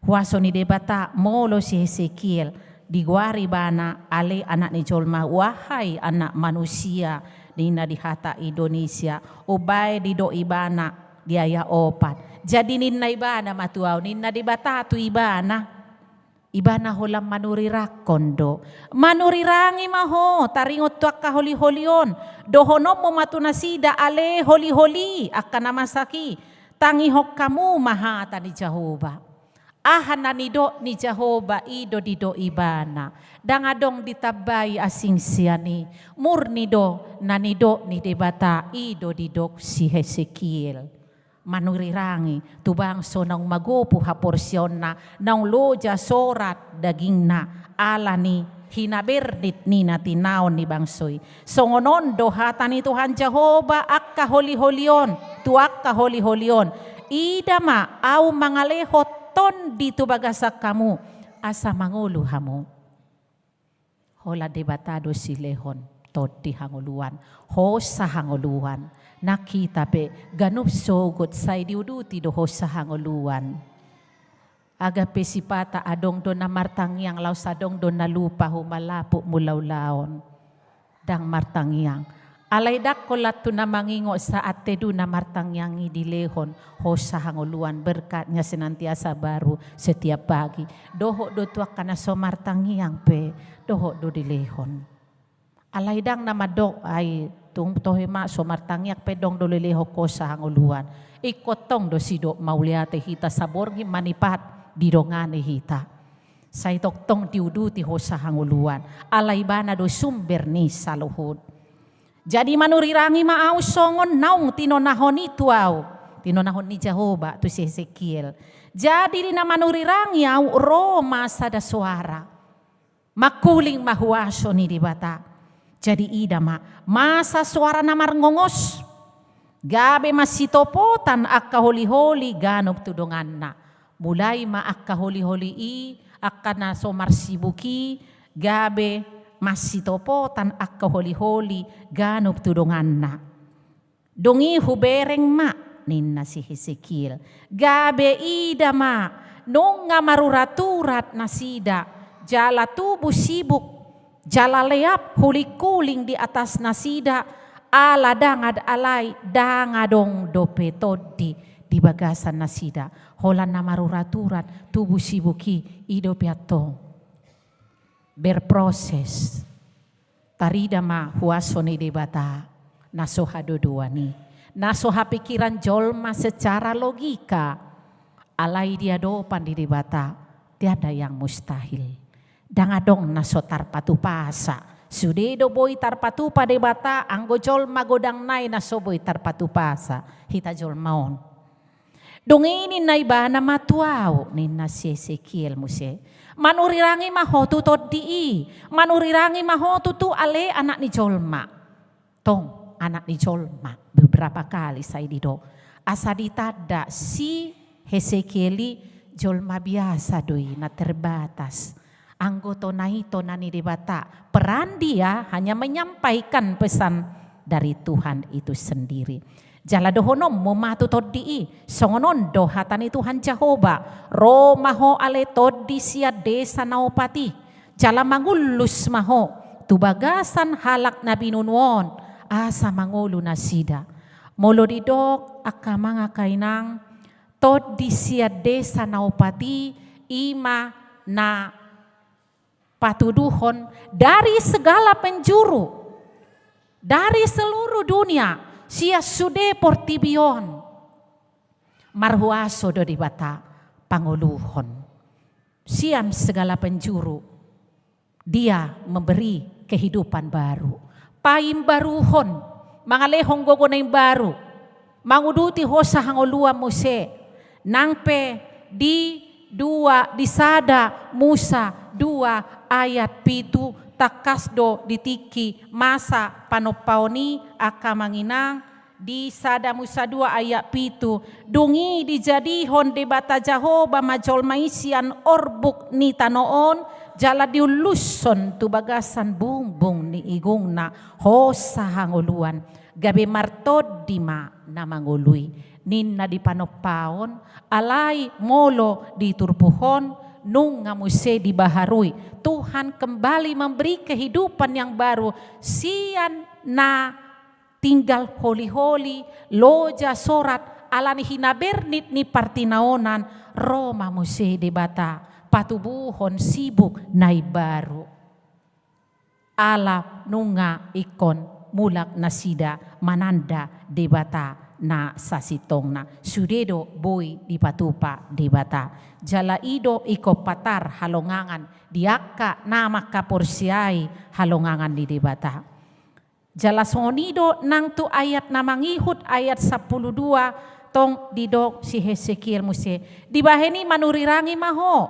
Huaso ni debata molo si Hesekiel diguari bana ale anak ni jolma wahai anak manusia nina di hata Indonesia ubay di do ibana diaya opat jadi ninna ibana matuaw ninna debata tu ibana holam manurirak kondo manurirangi maho taringot tuak kaholi-holion dohonom mo matunasida ale holi-holi akan namasaki tangi hok kamu mahata ni Jehovah. Ahan na nido ni Jehovah ido dido ibana. Dangadong ditabay asing siyani. Murnido na nido ni debata ido dido si Hesekiel. Manurirangi tubang so nang magupo ha porsyon na nang loja sorat daging na ala ni hinabernit ni natinaon ni bangsoy. Songonon dohatan ni Tuhan Jehovah akka holi-holion. Tuak ka holi-holion. Idama au mangalehot ton dito bagasak kamu asa mangulu hamu. Hola debatado si Lehon todi hanguluan. Hosa hanguluan. Nakita pe ganup sogot say diuduti do hosa hanguluan. Aga pe si pata adong do na martangyang law sadong do na lupa humalapo mulaw-laon. Dang martangyang. Alay dakolat to na mangingo sa ate do na martangyang idilehon hosa hanguluan berkatnya senantiasa baru setiap pagi. Doho do tuak kana so martangyang pe doho do dilehon. Alay dang na madok ay tung tohema so martangyak pe dong do leleho ko sa hanguluan. Ikotong do sido mauliate hita saborgi manipat didongane hita. Sa itoktong diuduti hosa hanguluan. Alay bana do sumber ni saluhod. Jadi manurirangi maaw songon naung tinonahon itu aw. Tinonahon ni Jehovah tu si Hesekiel. Jadi na manurirangi aw Roma sada suara. Makuling mahuaso ni dibata. Jadi idama masa suara namar ngongos. Gabe masitopotan akka holi-holi ganop tudongan na. Mulai ma akka holi-holi i akka na somar sibuki gabe masitopotan akka holi-holi ganop tudongan na. Dongi hubereng ma ninna si Hesekiel. Gabe ida ma nung nga maruraturat na sida jala tubuh sibuk jala leap huli-kuling di atas nasida ala dangad alay dangadong dopetodi di bagasan nasida. Holan na maruraturat tubuh sibuki ido piato. Berproses tarida ma huaso ni debata nasoha dodoani nasoha pikiran jolma secara logika alai dia dopan di debata tiada yang mustahil dangadong naso tarpatu pasa sudedo boy tarpatu pa debata anggo jolma godang nai naso boy tarpatu pasa hita jolmaon donginin na iba na matuaw ni na si Hesekiel muse. Manurirangi mahotu todi, manurirangi mahotu tu ale anak ni jolma. Tong anak ni jolma beberapa kali saya dido. Asa ditada si Hesekieli jolma biasa doi na terbatas. Anggoto na ito na ni debata. Peran dia hanya menyampaikan pesan dari Tuhan itu sendiri. Jala dohonom momatu todi songonon dohatan Tuhan Jehovah Roma ho ale todi sia desa naopati jala mangulus maho tubagasan halak na binunuon asa mangulu nasida molo didok aka mga kainang todi sia desa naopati ima na patuduhon dari segala penjuru dari seluruh dunia. Sia sude portibion marhuaso do dibata panguluhon. Siam segala penjuru dia memberi kehidupan baru. Paim baruhon mangalehong gogonay baru. Manguduti hosa hangolua muse nangpe di 2 di Sada Musa 2 ayat 7 takasdo ditiki masa panopaoni aka manginang di Sada Musa 2 ayat 7 dungi dijadihon debata Jahoba majol maisian orbuk ni tanoon jala diuluson tu bagasan bungbung ni igungna hosa hanguluan gabi martod dima na mangului ninna di panopaon alai molo di turpuhon nung ngamuse dibaharui Tuhan kembali memberi kehidupan yang baru sian na tinggal holi-holi loja sorat alani hinabernit ni partinaonan Roma muse debata patubuhon sibuk nai baru ala nunga ikon mulak nasida mananda debata na sasitong na sudedo boy di patupa debata jala ido iko patar halongangan diaka nama kaporsiai halongangan di debata jala sonido nang tu ayat namangihut ayat 12 tong didok si Hesekiel muse dibaheni manurirangi maho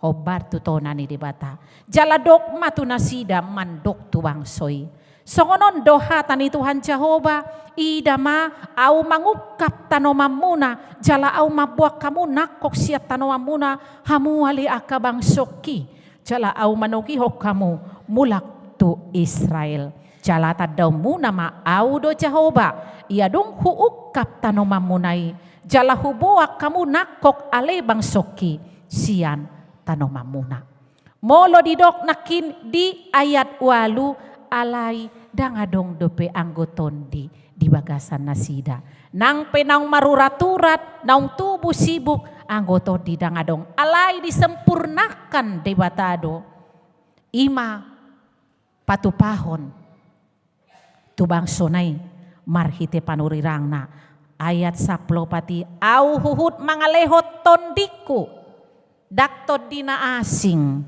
obar tu tonani debata jala dok matu nasida mandok tu bangsoy songonon doha tani Tuhan Jehova idama au mangukap tanoman muna jala au mabuak kamu nakok siat tanoman muna hamu ali akabang soki jala au manogihok kamu mulak tu Israel jala tadaw muna ma au do Jehova ia dong huukap tanoman munai jala hubuak kamu nakok ale bang soki sian tanoman muna molo didok nakin di ayat 8 alai dangadong dope anggoton di bagasan nasida nang penang maruraturat naung tubuh sibuk anggoto di dangadong alai disempurnakan debatado ima patupahon tubang sonai marhite panurirangna ayat 10 pati au huhut mangalehot tondiku daktod dina asing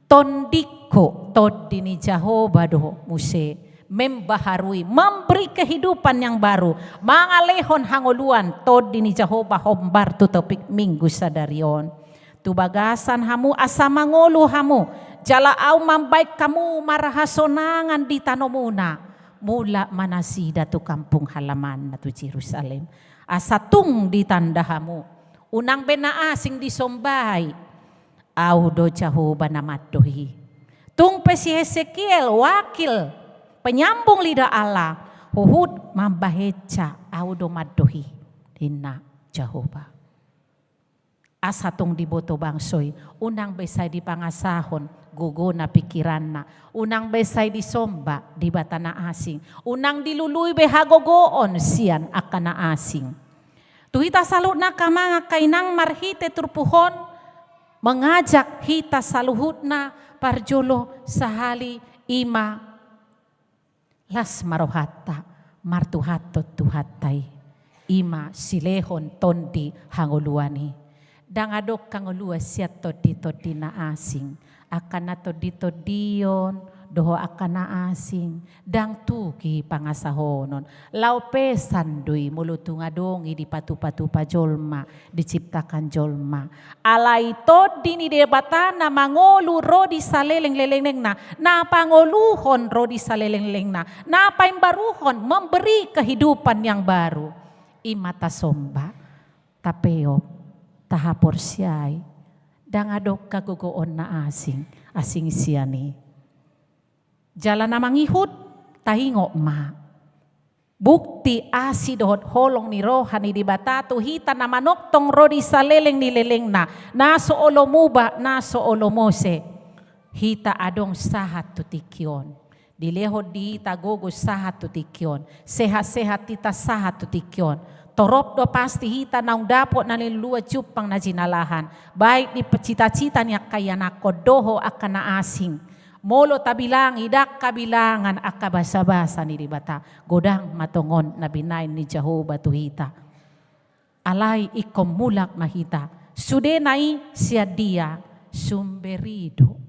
tondiko tod dini Jehova do muse membaharui memberi kehidupan yang baru mangalehon hangoluan tod dini Jehova hombar tu topik minggu sadarion tu bagasan hamu asa mangolu hamu jala au mambaik kamu marahasonangan di tanomuna mula manasida tu kampung halaman na tu Jerusalem asa tung di tanda hamu unang bena asing disombay au do Jehova namadohi tung pesi Hesekiel wakil penyambung lidah Allah huhud mambaheca au do madohi dina Jehova asa tung diboto bangsoy unang besay di pangasahon gugo na pikiran na unang besay di somba di batana asing unang diluluy behagogoon sian akana asing tuhita salut na kamanga kainang marhite turpuhon mengajak hita saluhutna parjolo sahali ima las marohata martuhatot tuhatai ima silehon tondi hanguluani dangadok kangulua siat todi na asing akan todi-todion doho akana asing dang tuki pangasahonon laupe sandui mulutung adongi di patu-patu pajolma diciptakan jolma alai todi ni debatana mangolu rodi saleleng-leleng na pangoluhon rodi saleleng-leleng na paimbaruhon memberi kehidupan yang baru imata somba tapeo tahapor siai dangadok kagugoon na asing siani jala namangihut tahingo ma bukti asidot holong ni rohani di batatu hita na manoktong rodi saleleng ni leleng na so olomuba na so olomose hita adong sahat tutikyon dilehod di hita gogo sahat tutikyon sehat-sehat tita sahat tutikyon torop do pasti hita naung dapot na lilua cupang na jinalahan baik di pecita-cita niya kaya nakodoho akan na asing molo tabilang idak kabilangan akabasa-basa ni dibata godang matongon na binain ni Jehova tuhita alai ikom mulak mahita sudenai siadia sumberido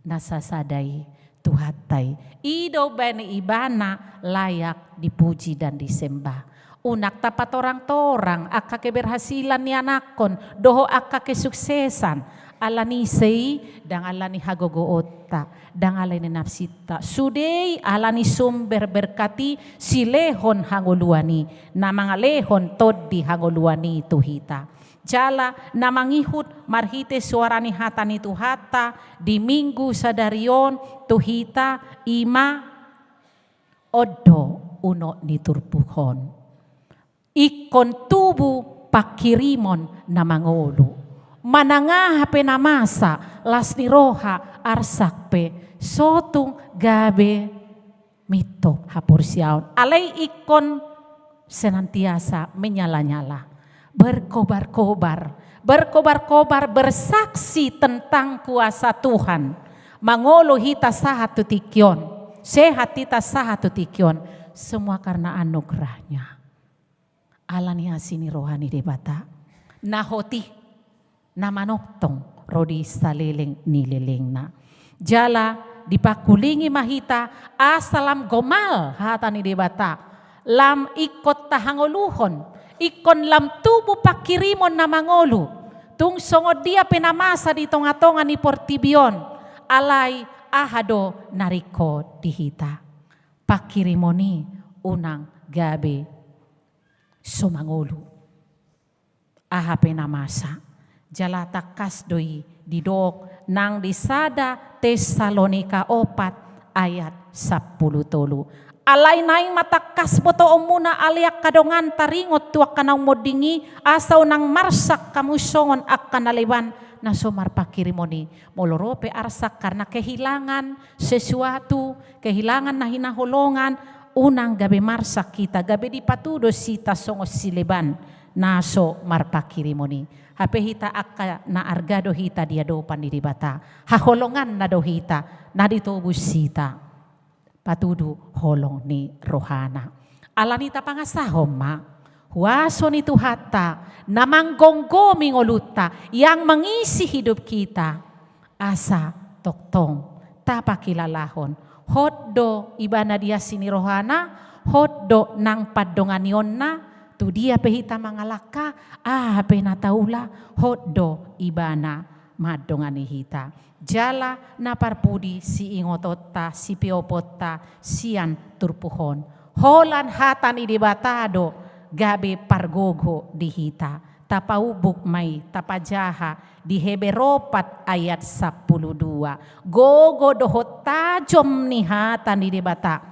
nasasadai tuhatai ido bani ibana layak dipuji dan disembah Unak tapat orang-orang, akka keberhasilan ni anakon, doho akka kesuksesan, ala ni sei, dang ala ni hagogoota, dang ala ni nafsita. Sudey ala ni sumber berkati si lehon hangoluani, na mga lehon toddi hangoluani tuhita. Jala na mangihut marhite suara ni hata ni tuhata, di minggu sadarion tuhita, ima, odo uno ni turpuhon. Ikon tubu pakirimon na mangolo. Mananga penamasa las ni roha arsakpe sotung gabe mito hapursiaon. Alay ikon senantiasa menyala-nyala. Berkobar-kobar bersaksi tentang kuasa Tuhan. Mangolo hita sahatu tikyon. Sehat hita sahatu tikyon. Semua karena anugerahnya. Ala ni asini rohani debata nahoti namanoktong rodi saliling nililing na jala dipakulingi mahita asalam gomal hata ni debata lam ikot tahangoluhon ikon lam tubu pakirimon na mangolu tung songod dia penamasa di tonga-tonga ni portibion alay ahado nariko dihita pakirimoni unang gabi sumangulu ahape namasa jalata kasdoi didok nang disada Tesalonika 4 ayat 10 tolu alay naing matakas boto omuna aliak kadongan taringot tuak kanang modingi asaw nang marsak kamusongon akan naliban na sumar pakirimoni molorope arsak karena kehilangan sesuatu kehilangan na hinaholongan unang gabi marsak kita, gabi di patudo sita songos sileban naso marpakirimoni. Hape hita akka na argado hita dia dopan di bata. Haholongan na do hita na ditubus sita. Patudo holong ni rohana. Alanita pangasahom ma. Huaso ni tuhata na manggonggoming oluta yang mengisi hidup kita. Asa toktong tapakilalahon. Hoddo ibana dia sini rohana, hoddo nang padonganion na, tu dia pehita mangalaka, penataula, hoddo ibana madongani hita. Jala na parpudi si ingotota, si piopota, sian turpuhon. Holan hatan idibatado, gabe pargogo di hita. Tapaubuk may tapajaha di Heberopat ayat 12. Gogo dohot tajom ni hata ni debata.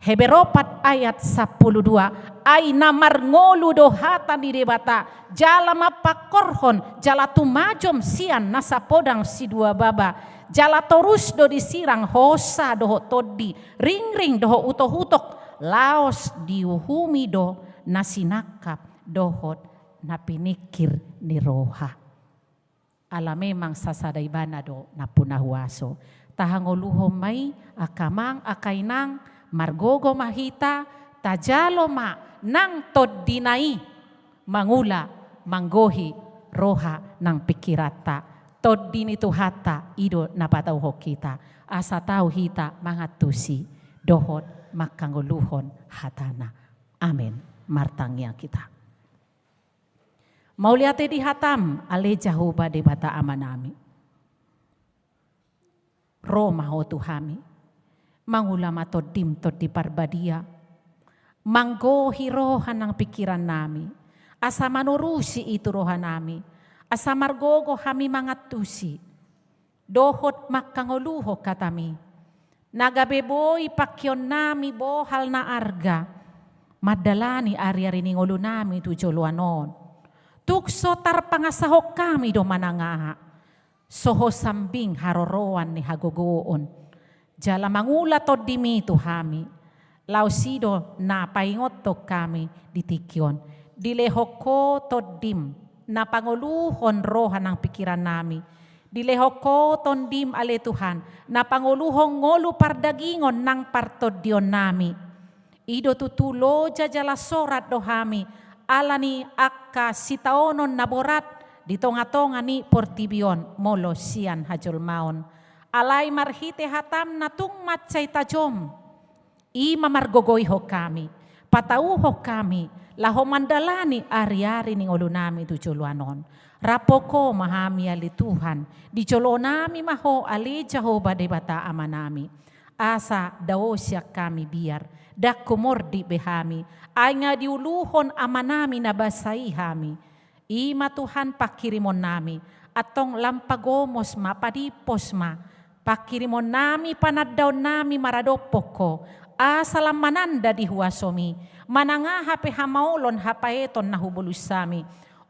Heberopat ayat 12 ay namar ngolu dohata ni debata. Jala mapakorhon jala tumajom sian nasa podang si dua baba. Jala torus do disirang hosa doho toddi. Ring-ring doho utoh-utok. Laos diuhumi do nasinakap dohot na pinikir ni roha. Ala memang sasaday banado na punahuaso. Tahangoluhom may akamang akainang margogo mahita tajalo ma nang toddinai mangula manggohi roha ng pikirata. Toddin itu hata ido napatauho kita. Asa tau hita mga tusi dohot makanguluhon hatana. Amen. Martangya kita. Mauliate di hatam ale Jehovah de bata amanami. Roma ho tuhami. Mangulama todim di parbadia. Manggohi rohan ng pikiran nami. Asa manurusi itu rohan nami. Asa margogo hami mga tusi. Dohot makanguluho katami. Nagabeboy pakyon nami bohal na arga. Madalani arya riningolo nami tujoluanon. Tukso tarpangasahok kami do manangaha. Soho sambing haroroan ni hagogoon. Jala mangula to dimito hami. Lausido na paingot to kami ditikyon. Dilehoko to dim na panguluhon rohan ng pikiran nami. Dilehoko ton dim ale Tuhan na panguluhong ngolu pardagingon ng partodyon nami. Ido tutulo jala sorat do hami. Alani akka sitaonon naborat di tonga-tonga ni portibion molo sian hajolmaon. Alay marhite hatam na tung matsay tajom. Ima margogoy ho kami. ipatauho kami, laho mandalani ari-ari ning ulo nami tu joluanon. Rapoko mahami ali Tuhan, di jolo nami maho ali Jehovah de bata amanami. Asa dao siya kami biar, dak kumordi behami, ay nga diuluhon amanami na basay hami. Ima Tuhan pakirimon nami, atong lampagomos ma, padipos ma, pakirimon nami panadaw nami maradopoko, asa lamananda di huwasomi, mananga hape hamaulon hapaeton na hubulus sami.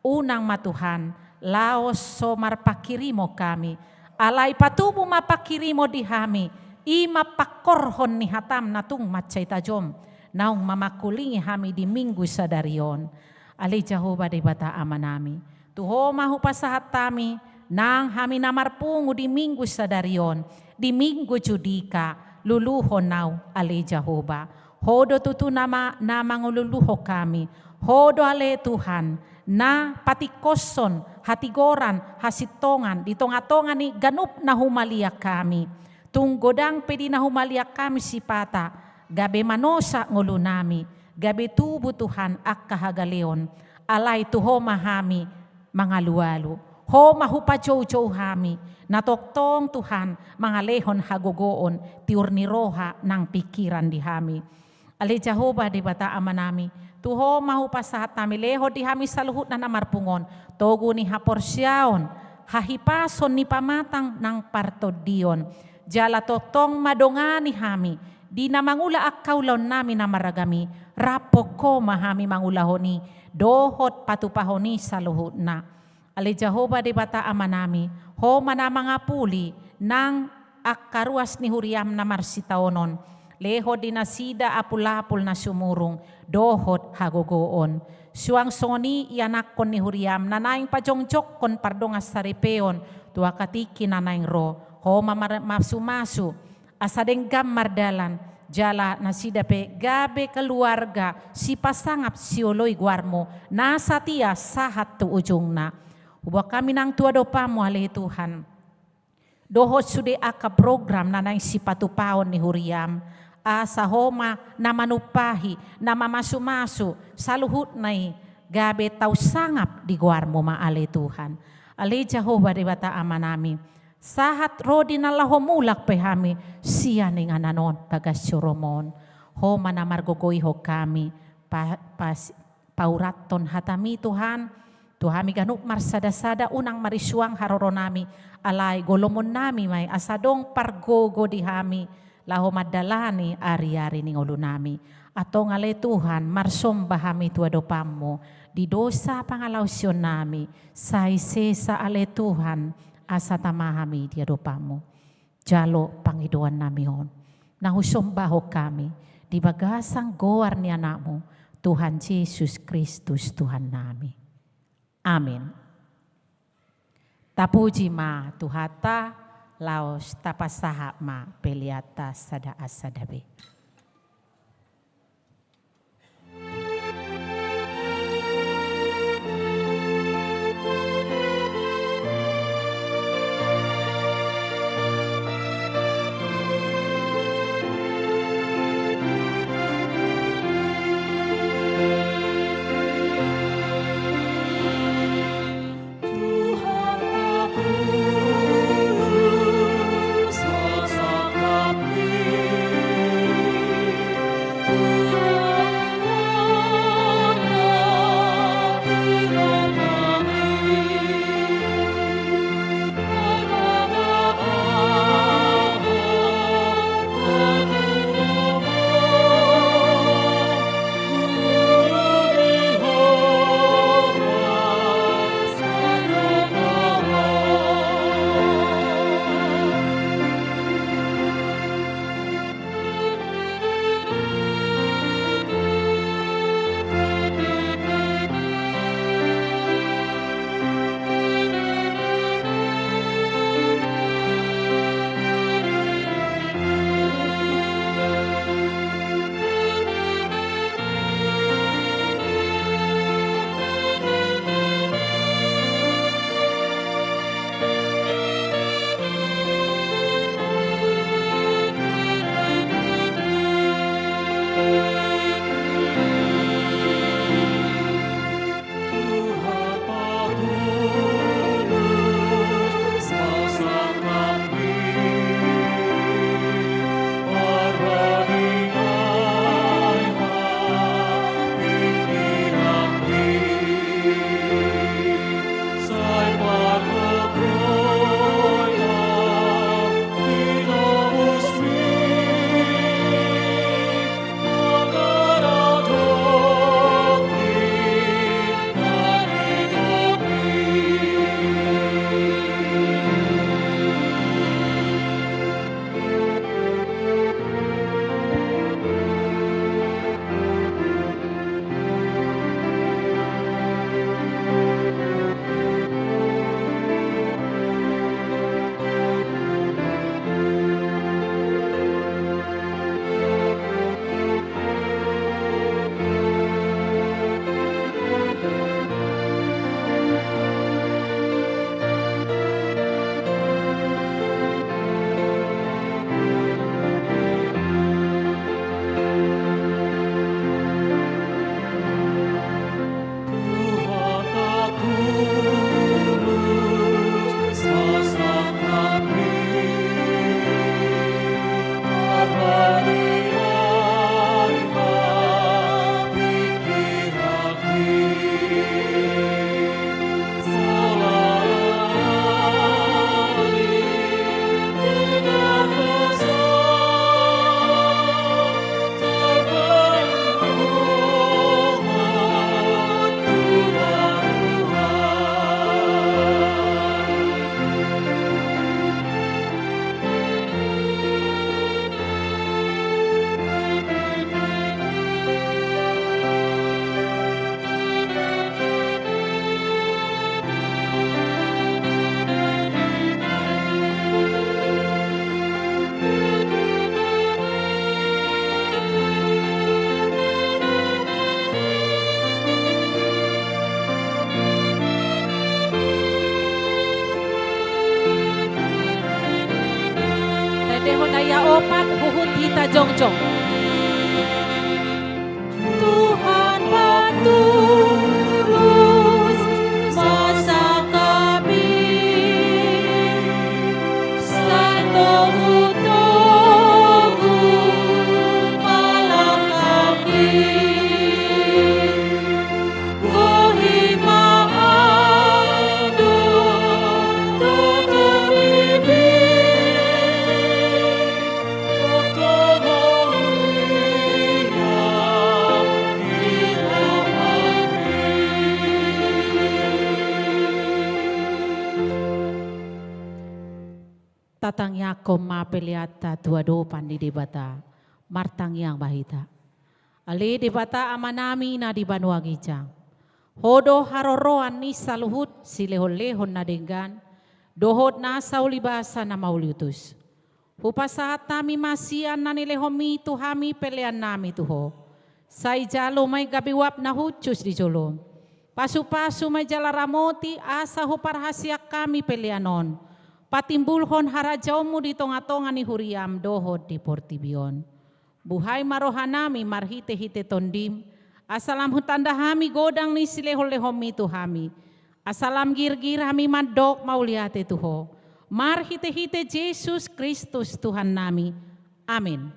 Unang matuhan, laos so marpakirimo kami, alay patubo mapakirimo di hami, ima pakorhon ni hatam na tung matchay tajom, naung mamakulingi hami di minggu sa darion. Ali Jehovah di bata amanami, tuho mahupasahat tami, nang hami namarpungu di minggu sa darion, di minggu judika, luluho naw ali Jehovah. Hodo tutu nama mangululuho kami, hodo ale Tuhan, na patikoson, hatigoran, hasitongan, ditongatongan ni ganup na humaliak kami. Tunggodang pedi na humaliak kami si pata, gabe manosa ngulo nami, gabe tubo Tuhan ak kahagaleon, alay tuho mahami, mga luwalo. Ho mahupajow-jow hami, natoktong Tuhan, mga lehon hagogoon, tiur ni roha ng pikiran di hami. Ali Jehovah di bata amanami, tuho mahupasahat nami, leho di hami sa luhut na namarpungon, togo ni haporsyaon, hahipason ni pamatang ng partodion, jala toktong madongani hami, di na mangula akkaulon nami na maragami, rapoko mahami mangulahoni, dohot patupahoni sa luhut na. Ali Jehovah di bata amanami, ho manamanga puli, nang akkaruas ni huriam na marsitaonon, leho dinasida apul-apul na sumurong, dohot hagogoon. Suang soni ianak kon ni huriam, nanaing pajongjok kon pardongas saripeon, tua katiki nanaing ro, ho masumasu, asadenggam mardalan, jala nasida pe gabe keluarga, si pasangap sioloy guarmo, nasa tia sahat tu ujung na. Ubah kami nang tua dopamu alih Tuhan. Dohot sude aka program nanaing si patupaon ni huriam, asa homa na manupahi, na mamasumasu, saluhut nai, gabe tau sangap di guarmo maali Tuhan. Ali Jehovah di bata amanami, sahat rodi na lahomulak pehami, siya ning ananon kagasyuromon, homa na margogoy ho kami, pauraton hatami Tuhan, Tuhami ganup marsada-sada unang marisuang haroronami, alay golomon nami may asadong pargogo di hami, laho madalani ari-ari ning ulo nami. Atong alay Tuhan, marsomba hami tuadopam mo, di dosa pangalawsyon nami, saise sa alay Tuhan, asa tamahami di adopam mo. Jalo pangiduan nami hon, nahusombaho kami, di bagasang goar ni anak mo, Tuhan Yesus Kristus Tuhan nami. Amin. Tapuji ma tuhata, laos tapasaha ma peliata sada asadabe. Sosok kami dehon daya opat huhut hita jongjong. Tuhan patulus masa kami, santo utogu malam kami. Tatang yakom mapeliata tua dopan di debata martang yang bahita ale debata amanami na di Banua Gijang hodo haroroan ni saluhut silehon-lehon na denggan dohot na saulibasa na mauliutus hupasahat nami masian na nilehomi tuhami pelean nami tuho say jalo may gabiwap na hucus di jolom pasu-pasu may jalaramoti asa huparhasiak kami peleanon patimbulhon harajaumu di tonga-tonga ni huriam dohod di portibion. Buhay marohanami marhite-hite tondim. Asalam hutanda hami godang ni silehol-lehomi tuhami. Asalam gir-gir hami madok mauliate tuho. Marhite-hite Yesus Kristus Tuhan nami. Amin.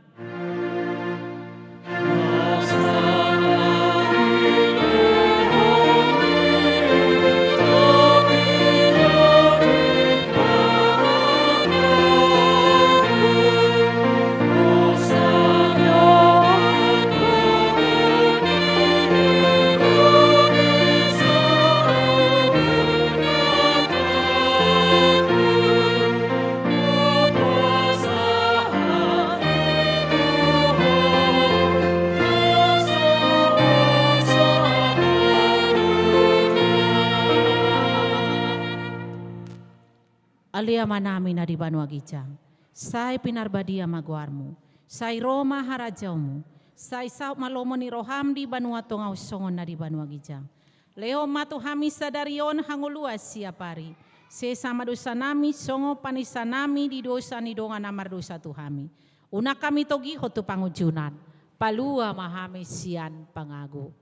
Aliama namin na di Banua Gijang, say pinarbadia magwarmu, say Roma harajaumu, say sa malomo ni roham di Banua Tongau songon na di Banua Gijang. Leo matu hami sadarion hanguluas siapari, se sama dosa nami songo panisa nami di dosa ni dongan amar dosa tuhami. Una kami togi hotu pangujunan, palua mahami sian pangagu.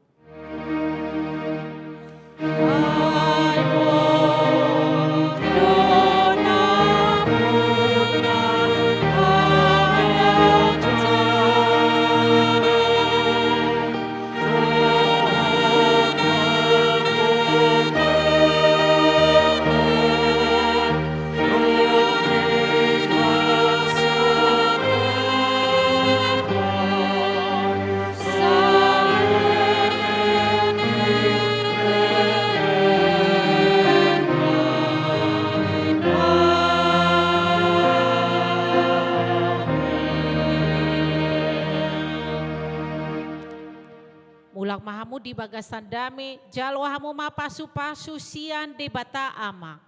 Mulak mahamu di bagasan dame, jalwahamu mapasu-pasu sian de bata ama.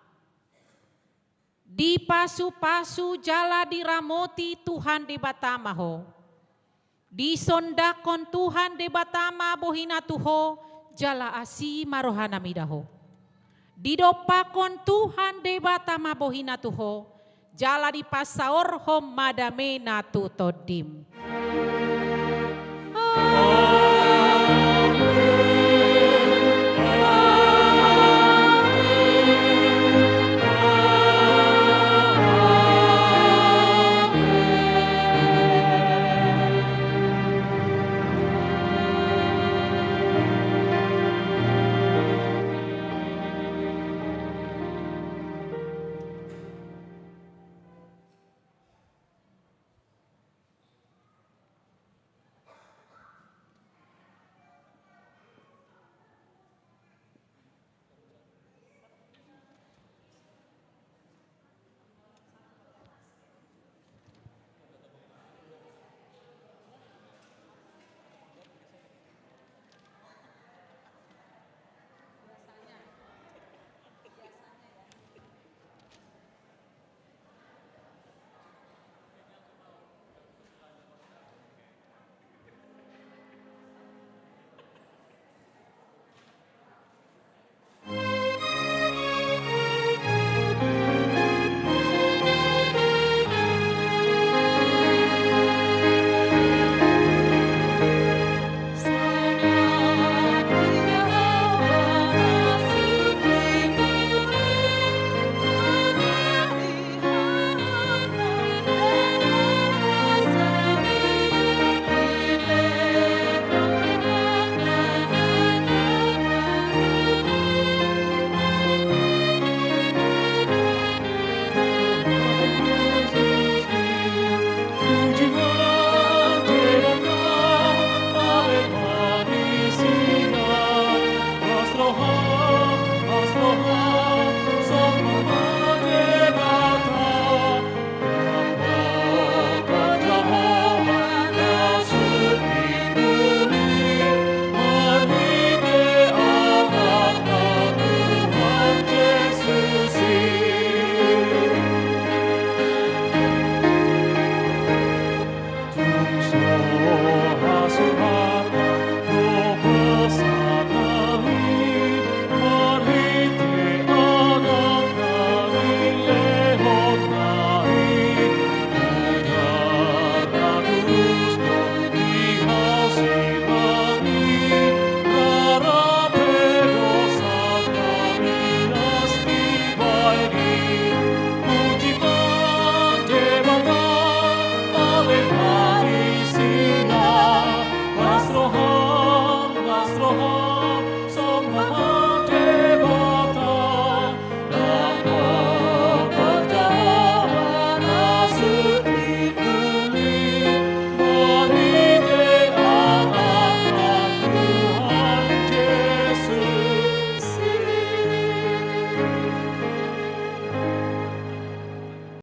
Di pasu-pasu jala diramoti Tuhan de batama ho. Di sondakon Tuhan de batama bohina tuho, jala asi marohana midaho. Di dopakon Tuhan de batama bohina tuho, jala di pasaor hom madame na tutodim.